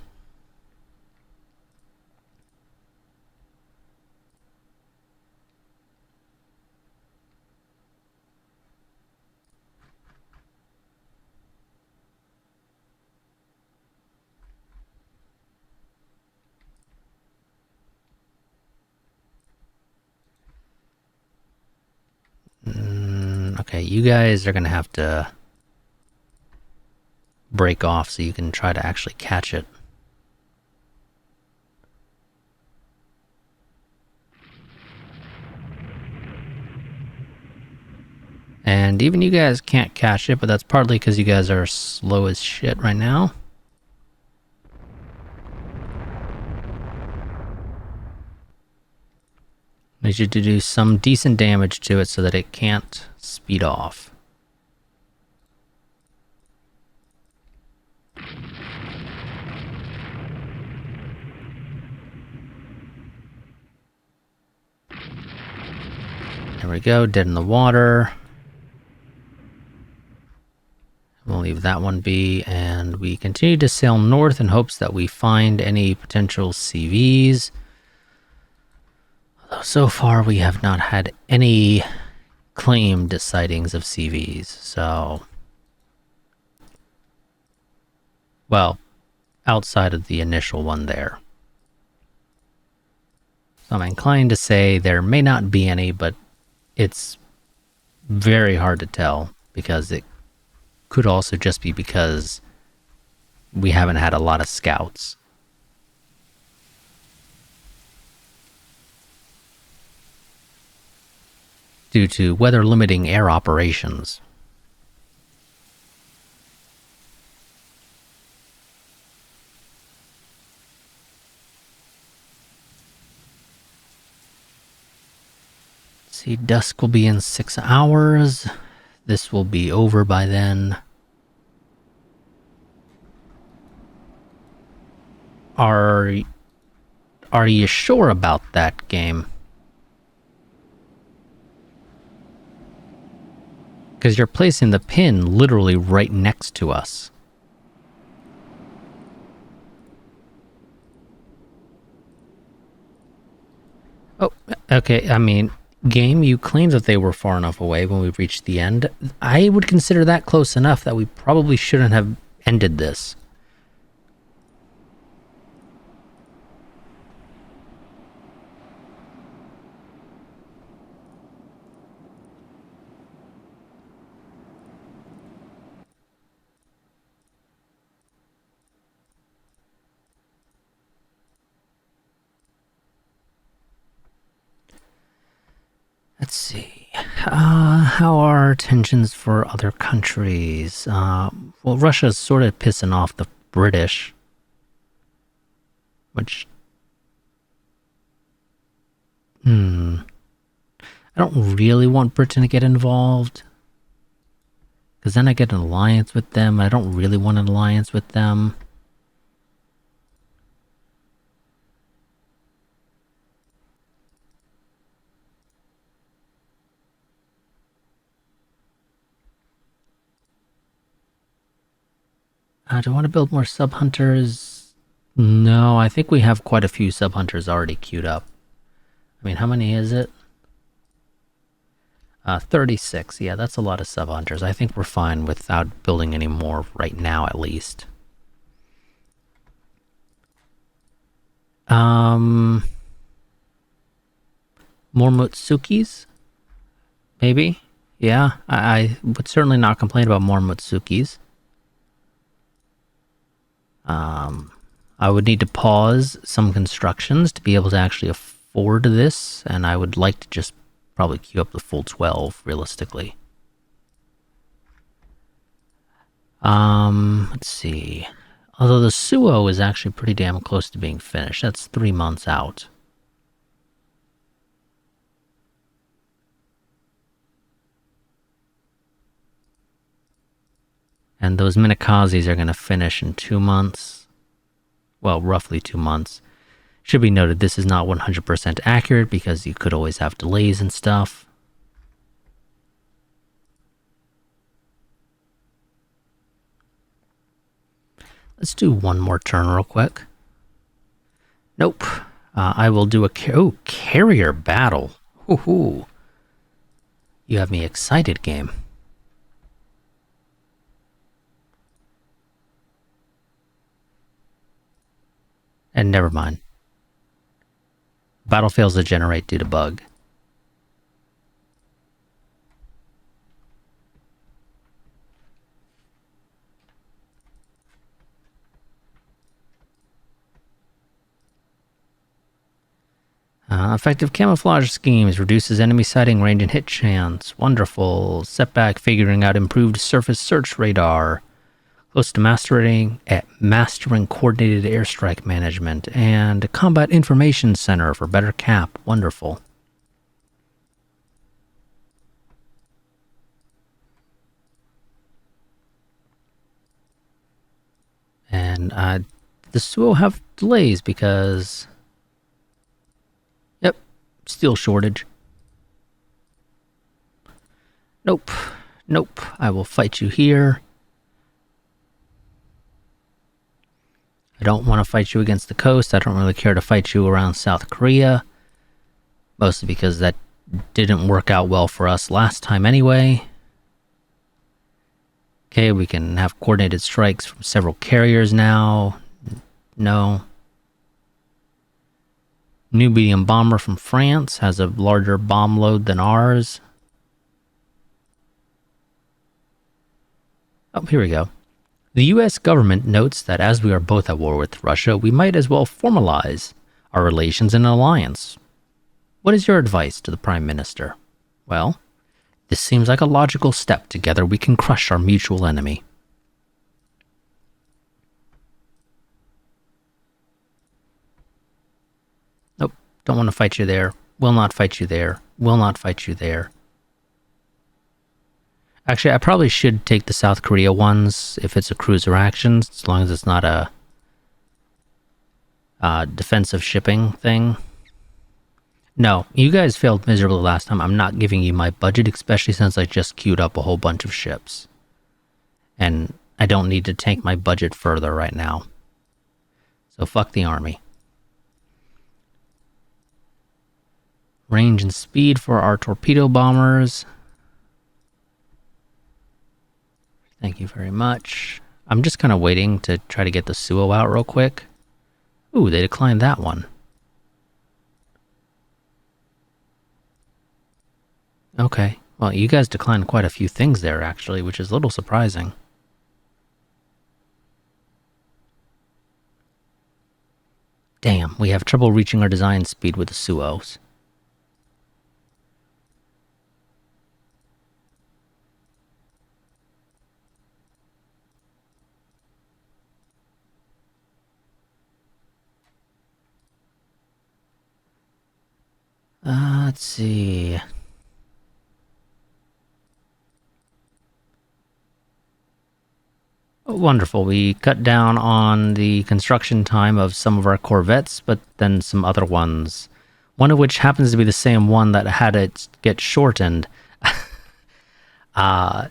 [SPEAKER 1] Okay, you guys are going to have to break off so you can try to actually catch it. And even you guys can't catch it, but that's partly because you guys are slow as shit right now. Need you to do some decent damage to it so that it can't speed off. There we go, dead in the water. We'll leave that one be, and we continue to sail north in hopes that we find any potential CVs. Although so far we have not had any claimed sightings of CVs, so... Well, outside of the initial one there. So I'm inclined to say there may not be any, but it's very hard to tell, because it could also just be because we haven't had a lot of scouts. Due to weather limiting air operations. Let's see, dusk will be in 6 hours. This will be over by then. Are you sure about that, game? Because you're placing the pin literally right next to us. Oh, okay, I mean, game, you claimed that they were far enough away when we reached the end. I would consider that close enough that we probably shouldn't have ended this. Let's see. How are tensions for other countries? Well, Russia's sort of pissing off the British, which, I don't really want Britain to get involved, because then I get an alliance with them. I don't really want an alliance with them. Do I want to build more sub-hunters? No, I think we have quite a few sub-hunters already queued up. I mean, how many is it? 36. Yeah, that's a lot of sub-hunters. I think we're fine without building any more right now, at least. More Mutsukis? Maybe? Yeah, I would certainly not complain about more Mutsukis. I would need to pause some constructions to be able to actually afford this, and I would like to just probably queue up the full 12, realistically. Let's see. Although the Suo is actually pretty damn close to being finished. That's 3 months out. And those Minakazes are going to finish in 2 months. Well, roughly 2 months. Should be noted, this is not 100% accurate because you could always have delays and stuff. Let's do one more turn real quick. Nope. I will do a carrier battle. Hoo-hoo. You have me excited, game. And never mind. Battle fails to generate due to bug. Effective camouflage schemes reduces enemy sighting range and hit chance. Wonderful. Setback figuring out improved surface search radar. Close to mastering coordinated airstrike management. And combat information center for better cap. Wonderful. And this will have delays because... Yep, steel shortage. Nope, nope, I will fight you here. I don't want to fight you against the coast. I don't really care to fight you around South Korea. Mostly because that didn't work out well for us last time anyway. Okay, we can have coordinated strikes from several carriers now. No. New medium bomber from France has a larger bomb load than ours. Oh, here we go. The US government notes that as we are both at war with Russia, we might as well formalize our relations in an alliance. What is your advice to the Prime Minister? Well, this seems like a logical step. Together we can crush our mutual enemy. Nope, don't want to fight you there. Will not fight you there. Will not fight you there. Actually, I probably should take the South Korea ones if it's a cruiser action, as long as it's not a defensive shipping thing. No, you guys failed miserably last time. I'm not giving you my budget, especially since I just queued up a whole bunch of ships. And I don't need to tank my budget further right now. So fuck the army. Range and speed for our torpedo bombers. Thank you very much. I'm just kind of waiting to try to get the Suo out real quick. Ooh, they declined that one. Okay, well, you guys declined quite a few things there, actually, which is a little surprising. Damn, we have trouble reaching our design speed with the Suos. Let's see. Wonderful. We cut down on the construction time of some of our Corvettes, but then some other ones. One of which happens to be the same one that had it get shortened. Also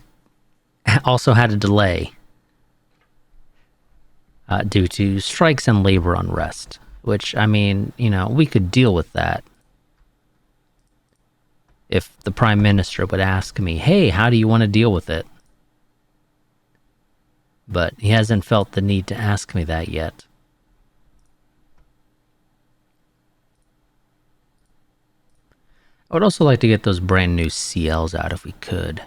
[SPEAKER 1] had a delay due to strikes and labor unrest. Which, I mean, we could deal with that. If the Prime Minister would ask me, hey, how do you want to deal with it? But he hasn't felt the need to ask me that yet. I would also like to get those brand new CLs out if we could.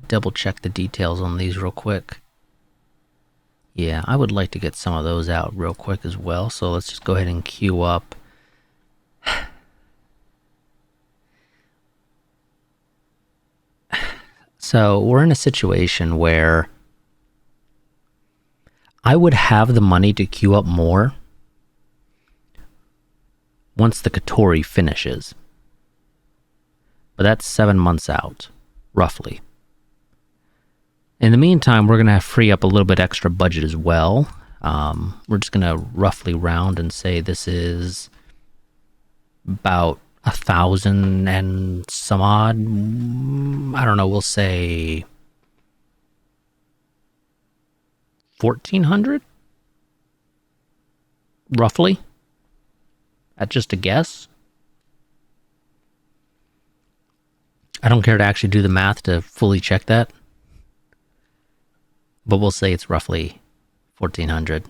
[SPEAKER 1] Double check the details on these real quick. Yeah, I would like to get some of those out real quick as well. So let's just go ahead and queue up. So we're in a situation where I would have the money to queue up more once the Katori finishes. But that's 7 months out, roughly. In the meantime, we're going to free up a little bit extra budget as well. We're just going to roughly round and say this is about 1,000 and some odd. I don't know, we'll say 1,400? Roughly? At just a guess. I don't care to actually do the math to fully check that. But we'll say it's roughly 1,400.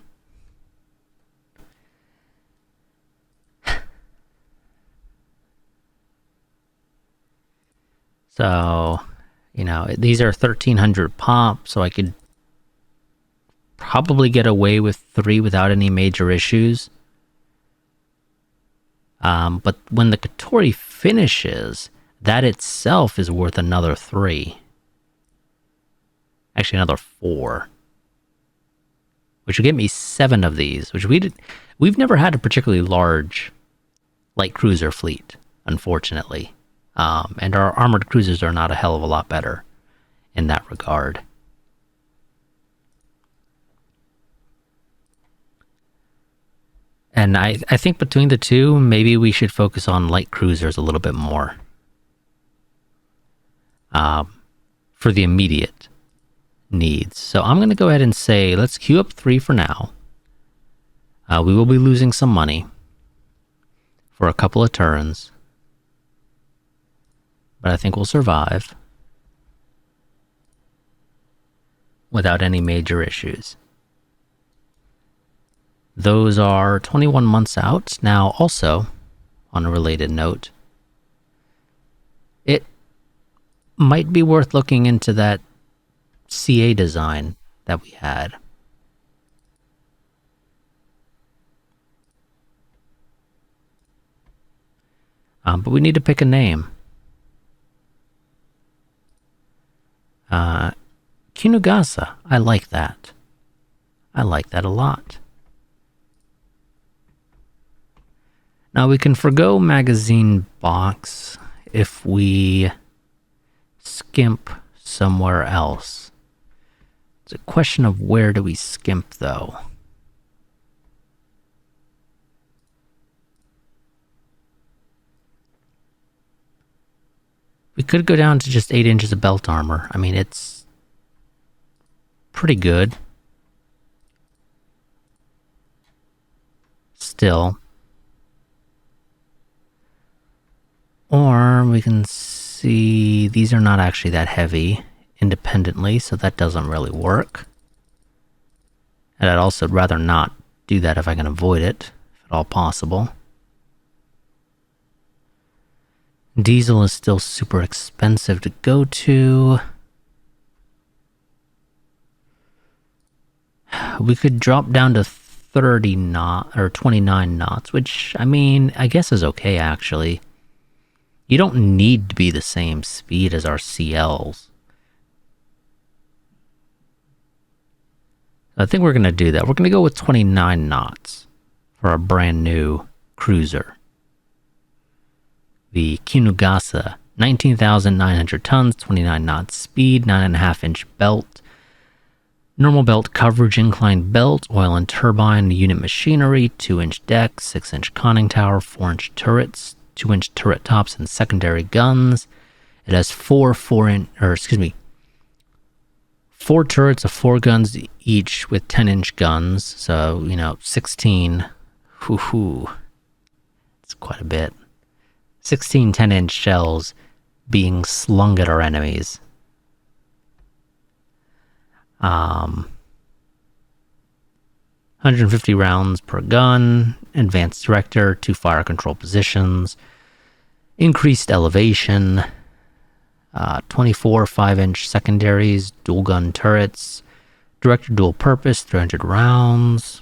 [SPEAKER 1] So, these are 1,300 pop, so I could probably get away with 3 without any major issues. But when the Katori finishes, that itself is worth another 3. Actually, another 4. Which would get me 7 of these, which we've never had a particularly large light cruiser fleet, unfortunately. And our armored cruisers are not a hell of a lot better in that regard. And I think between the two, maybe we should focus on light cruisers a little bit more. For the immediate needs. So I'm going to go ahead and say, let's queue up 3 for now. We will be losing some money for a couple of turns. But I think we'll survive without any major issues. Those are 21 months out. Now, also, on a related note, it might be worth looking into that CA design that we had. But we need to pick a name. Kinugasa. I like that. I like that a lot. Now we can forgo magazine box if we skimp somewhere else. It's a question of where do we skimp though. We could go down to just 8 inches of belt armor. I mean, it's pretty good. Still. Or we can see these are not actually that heavy independently, so that doesn't really work. And I'd also rather not do that if I can avoid it, if at all possible. Diesel is still super expensive to go to. We could drop down to 30 knots or 29 knots, which I mean, I guess is okay actually. You don't need to be the same speed as our CLs. I think we're going to do that. We're going to go with 29 knots for a brand new cruiser. The Kinugasa, 19,900 tons, 29 knots speed, 9.5-inch belt, normal belt coverage, inclined belt, oil and turbine, unit machinery, 2-inch deck, 6-inch conning tower, 4-inch turrets, 2-inch turret tops and secondary guns. It has four turrets of 4 guns each with 10-inch guns. So, 16. Hoo-hoo. It's quite a bit. 16 10-inch shells being slung at our enemies. 150 rounds per gun, advanced director, 2 fire control positions, increased elevation, 24 5-inch secondaries, dual gun turrets, director dual purpose, 300 rounds.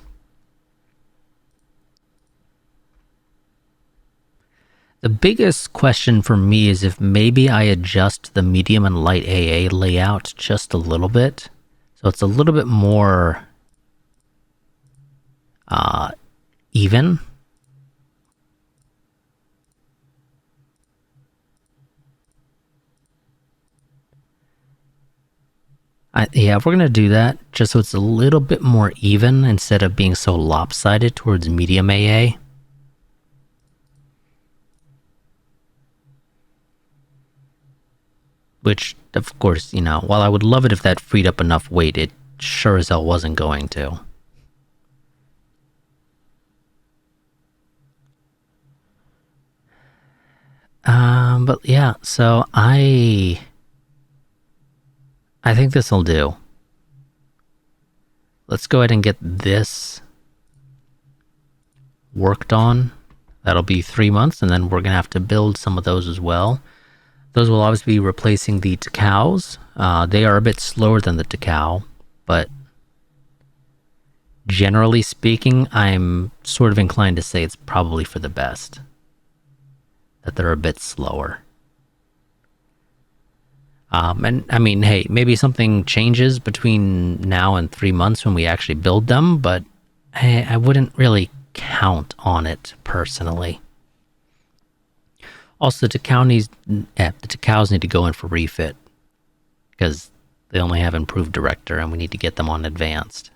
[SPEAKER 1] The biggest question for me is if maybe I adjust the medium and light AA layout just a little bit. So it's a little bit more even. Yeah, we're going to do that just so it's a little bit more even instead of being so lopsided towards medium AA. Which, of course, while I would love it if that freed up enough weight, it sure as hell wasn't going to. But yeah, so I think this'll do. Let's go ahead and get this worked on. That'll be 3 months, and then we're gonna have to build some of those as well. Those will obviously be replacing the Takaus. They are a bit slower than the Takau, but generally speaking, I'm sort of inclined to say it's probably for the best that they're a bit slower. And I mean, hey, maybe something changes between now and 3 months when we actually build them, but I wouldn't really count on it personally. Also, the Takaus need to go in for refit because they only have improved director and we need to get them on advanced.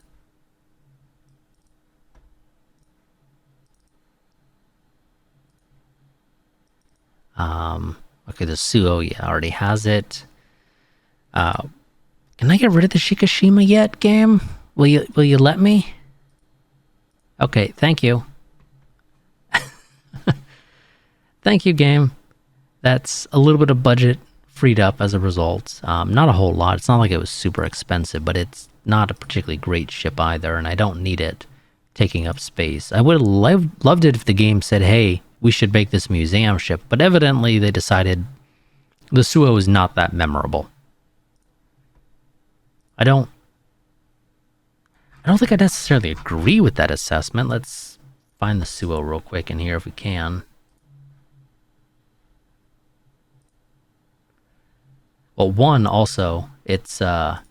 [SPEAKER 1] Okay, the Suo, yeah, already has it. Can I get rid of the Shikishima yet, game? Will you let me? Okay, thank you. Thank you, game. That's a little bit of budget freed up as a result. Not a whole lot. It's not like it was super expensive, but it's not a particularly great ship either, and I don't need it taking up space. I would have loved it if the game said, hey, we should make this museum ship, but evidently they decided the Suo is not that memorable. I don't think I necessarily agree with that assessment. Let's find the Suo real quick in here if we can. Well, one, also, it's got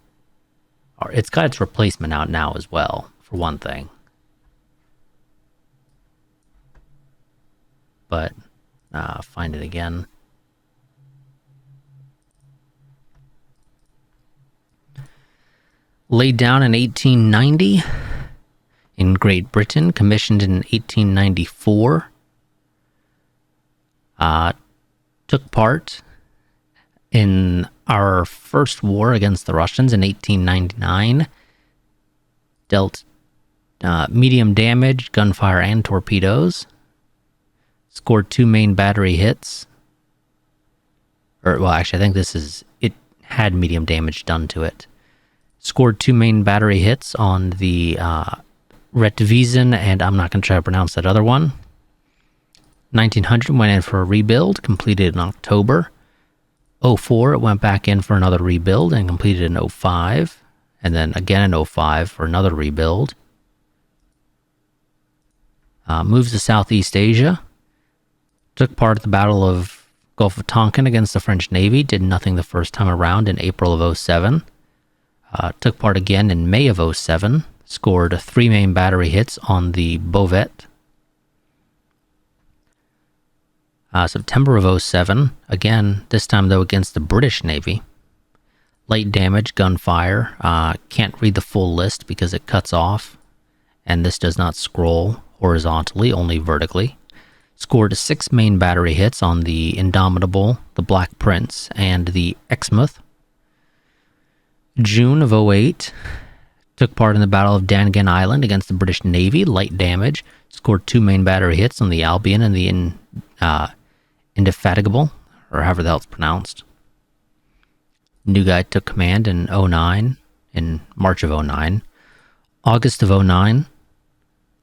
[SPEAKER 1] its replacement out now as well, for one thing. But, find it again. Laid down in 1890 in Great Britain, commissioned in 1894. Took part in our first war against the Russians in 1899, dealt medium damage, gunfire, and torpedoes. Scored 2 main battery hits. Well, actually, I think it had medium damage done to it. Scored 2 main battery hits on the Retvizen, and I'm not going to try to pronounce that other one. 1900 went in for a rebuild, completed in October. 04, it went back in for another rebuild and completed in 05, and then again in 05 for another rebuild. Moves to Southeast Asia. Took part at the Battle of Gulf of Tonkin against the French Navy. Did nothing the first time around in April of 07. Took part again in May of 07. Scored 3 main battery hits on the Beauvais. September of '07, again, this time though against the British Navy. Light damage, gunfire. Can't read the full list because it cuts off, and this does not scroll horizontally, only vertically. Scored 6 main battery hits on the Indomitable, the Black Prince, and the Exmouth. June of '08, took part in the Battle of Dangan Island against the British Navy, light damage. Scored 2 main battery hits on the Albion and the Indefatigable, or however the hell it's pronounced. New guy took command in '09, in March of '09. August of '09,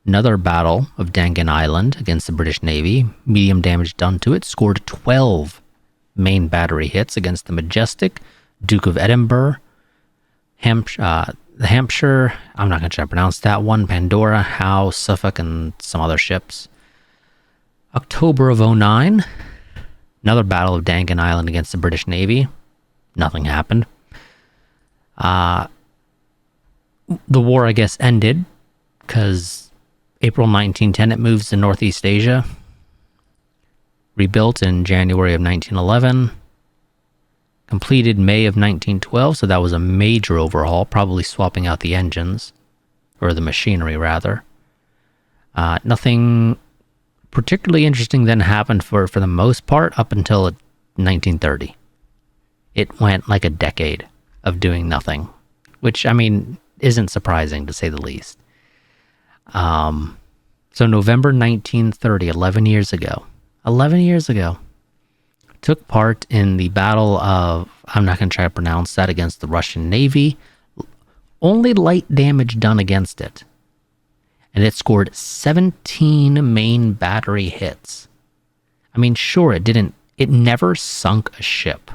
[SPEAKER 1] another battle of Dangan Island against the British Navy. Medium damage done to it. Scored 12 main battery hits against the Majestic, Duke of Edinburgh, the Hampshire, I'm not going to try to pronounce that one, Pandora, Howe, Suffolk, and some other ships. October of '09, another battle of Dangan Island against the British Navy. Nothing happened. The war, I guess, ended because April 1910 it moves to Northeast Asia. Rebuilt in January of 1911. Completed May of 1912, so that was a major overhaul, probably swapping out the engines, or the machinery rather. Nothing particularly interesting then happened for the most part up until 1930. It went like a decade of doing nothing, which, I mean, isn't surprising to say the least. So November 1930, 11 years ago, took part in the Battle of, I'm not going to try to pronounce that, against the Russian Navy. Only light damage done against it. And it scored 17 main battery hits. I mean, sure, it never sunk a ship.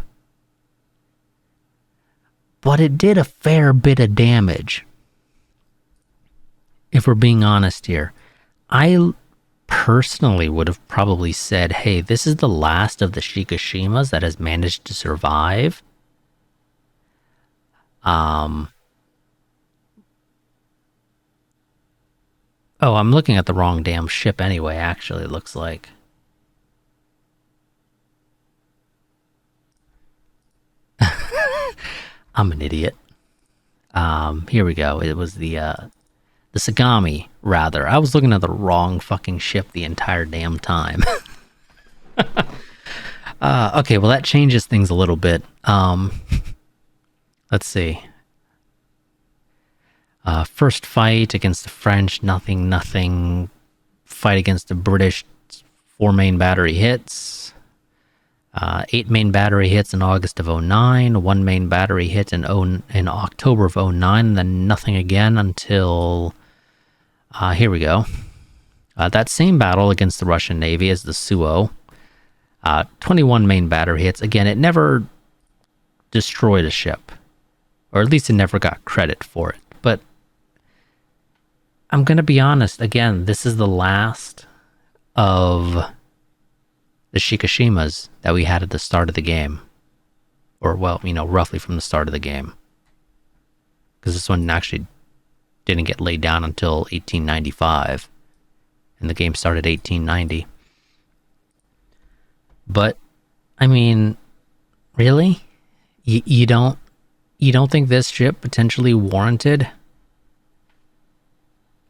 [SPEAKER 1] But it did a fair bit of damage. If we're being honest here, I personally would have probably said, hey, this is the last of the Shikishimas that has managed to survive. Oh, I'm looking at the wrong damn ship anyway, actually, it looks like. I'm an idiot. Here we go. It was the Sagami, rather. I was looking at the wrong fucking ship the entire damn time. Okay, well that changes things a little bit. Let's see. First fight against the French, nothing. Fight against the British, 4 main battery hits. 8 main battery hits in August of '09, 1 main battery hit in October of '09, and then nothing again until, here we go. That same battle against the Russian Navy as the Suo. 21 main battery hits. Again, it never destroyed a ship, or at least it never got credit for it. But I'm going to be honest, again, this is the last of the Shikishimas that we had at the start of the game. Or, well, roughly from the start of the game. Because this one actually didn't get laid down until 1895. And the game started 1890. But, I mean, really? You don't think this ship potentially warranted?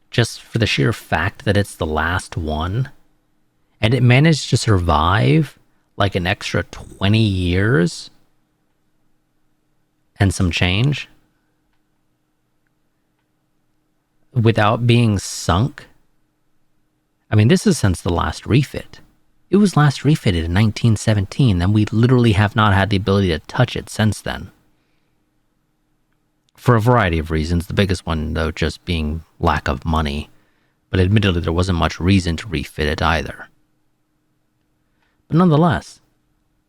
[SPEAKER 1] Just for the sheer fact that it's the last one? And it managed to survive like an extra 20 years and some change without being sunk. I mean, this is since the last refit. It was last refitted in 1917, and we literally have not had the ability to touch it since then. For a variety of reasons, the biggest one, though, just being lack of money. But admittedly, there wasn't much reason to refit it either. But nonetheless,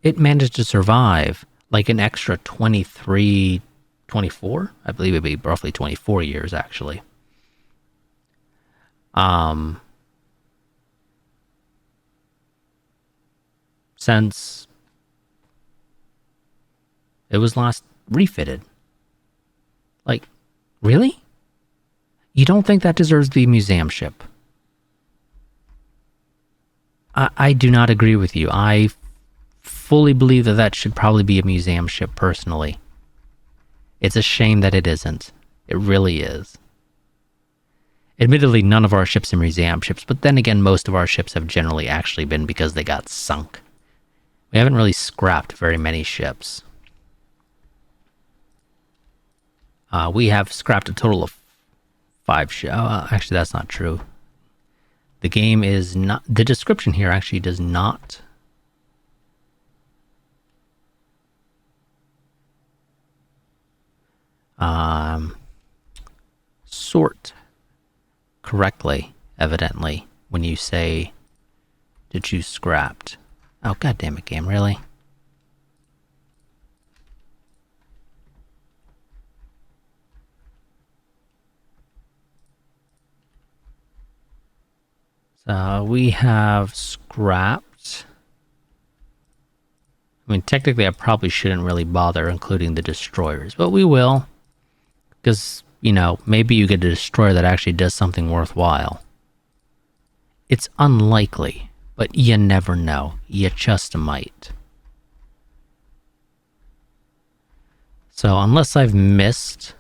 [SPEAKER 1] it managed to survive like an extra 23, 24? I believe it'd be roughly 24 years, actually. Since it was last refitted. Like, really? You don't think that deserves to be a museum ship? I do not agree with you. I fully believe that that should probably be a museum ship, personally. It's a shame that it isn't. It really is. Admittedly, none of our ships are museum ships, but then again, most of our ships have generally actually been because they got sunk. We haven't really scrapped very many ships. We have scrapped a total of 5 ships. Actually, that's not true. The game is not... The description here actually does not... sort correctly, evidently, when you say to choose scrapped. Oh, god damn it, game, really? So we have scrapped. I mean, technically, I probably shouldn't really bother including the destroyers, but we will. Because, you know, maybe you get a destroyer that actually does something worthwhile. It's unlikely, but you never know. You just might. So, unless I've missed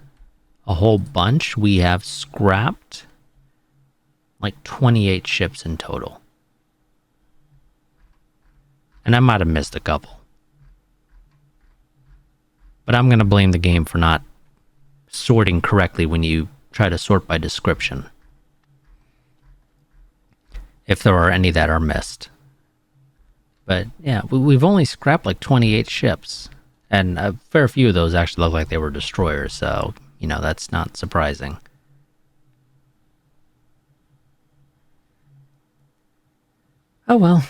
[SPEAKER 1] a whole bunch, we have scrapped like 28 ships in total. And I might have missed a couple. But I'm going to blame the game for not sorting correctly when you try to sort by description. If there are any that are missed. But yeah, we've only scrapped like 28 ships. And a fair few of those actually look like they were destroyers, so, you know, that's not surprising. Oh well.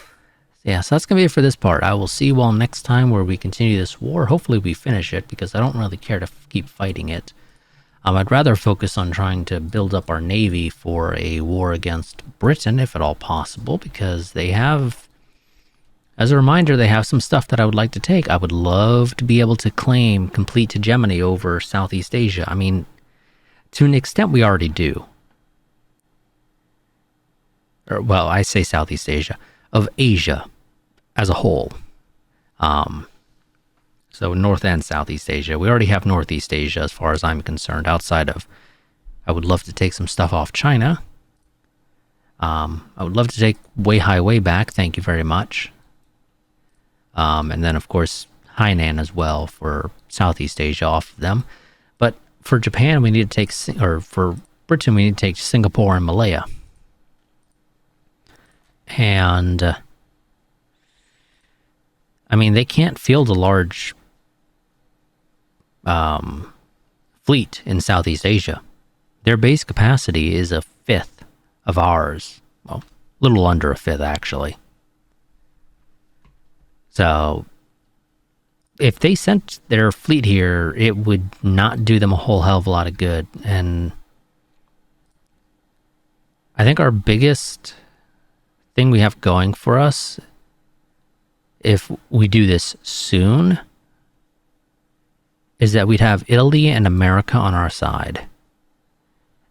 [SPEAKER 1] Yeah, so that's going to be it for this part. I will see you all next time where we continue this war. Hopefully we finish it, because I don't really care to keep fighting it. I'd rather focus on trying to build up our navy for a war against Britain, if at all possible, because they have, as a reminder, they have some stuff that I would like to take. I would love to be able to claim complete hegemony over Southeast Asia. I mean, to an extent we already do. Or, well, I say Southeast Asia. Of Asia as a whole. So North and Southeast Asia. We already have Northeast Asia as far as I'm concerned, outside of... I would love to take some stuff off China. I would love to take Weihai way back, thank you very much. And then, of course, Hainan as well for Southeast Asia off of them. But for Japan, we need to take... Or for Britain, we need to take Singapore and Malaya. And... I mean, they can't field a large... fleet in Southeast Asia. Their base capacity is a fifth of ours. Well, a little under a fifth, actually. So, if they sent their fleet here, it would not do them a whole hell of a lot of good. And I think our biggest thing we have going for us, if we do this soon, is that we'd have Italy and America on our side.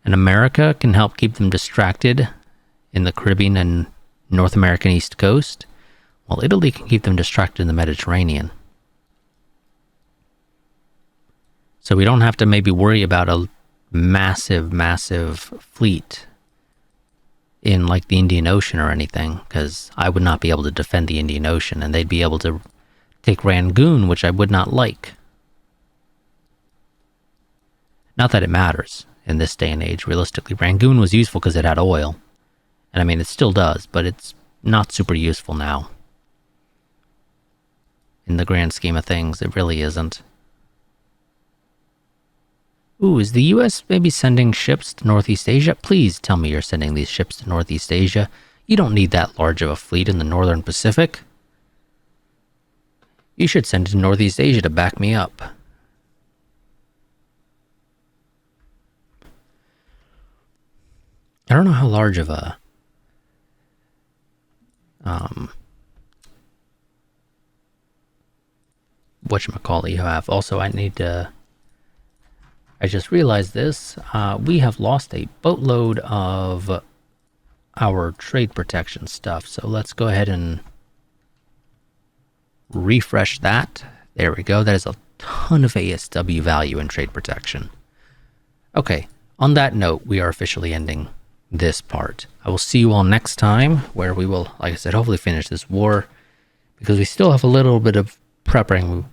[SPEAKER 1] And America can help keep them distracted in the Caribbean and North American East Coast, while Italy can keep them distracted in the Mediterranean. So we don't have to maybe worry about a massive, massive fleet in like the Indian Ocean or anything, because I would not be able to defend the Indian Ocean, and they'd be able to take Rangoon, which I would not like. Not that it matters in this day and age, realistically. Rangoon was useful because it had oil. And I mean, it still does, but it's not super useful now. In the grand scheme of things, it really isn't. Ooh, is the US maybe sending ships to Northeast Asia? Please tell me you're sending these ships to Northeast Asia. You don't need that large of a fleet in the Northern Pacific. You should send it to Northeast Asia to back me up. I don't know how large of a whatchamacallit you have. Also, I need to... I just realized this. We have lost a boatload of our trade protection stuff. So let's go ahead and refresh that. There we go. That is a ton of ASW value in trade protection. Okay, on that note, we are officially ending this part. I will see you all next time, where we will, like I said, hopefully finish this war, because we still have a little bit of prepping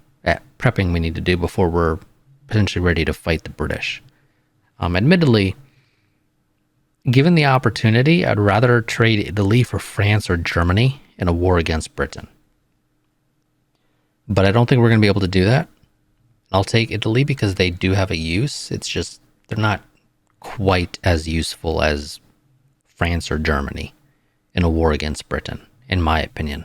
[SPEAKER 1] we need to do before we're potentially ready to fight the British. Admittedly, given the opportunity, I'd rather trade Italy for France or Germany in a war against Britain. But I don't think we're going to be able to do that. I'll take Italy because they do have a use. It's just they're not quite as useful as France or Germany in a war against Britain, in my opinion.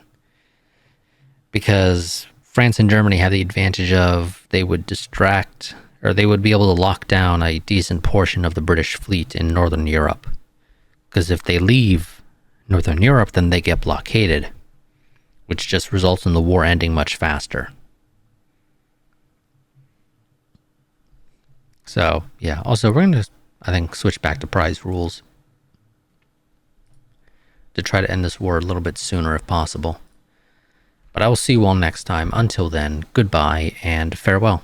[SPEAKER 1] Because France and Germany have the advantage of they would distract, or they would be able to lock down a decent portion of the British fleet in Northern Europe. Because if they leave Northern Europe, then they get blockaded, which just results in the war ending much faster. So, yeah. Also, we're going to, I think, switch back to prize rules to try to end this war a little bit sooner if possible. But I will see you all next time. Until then, goodbye and farewell.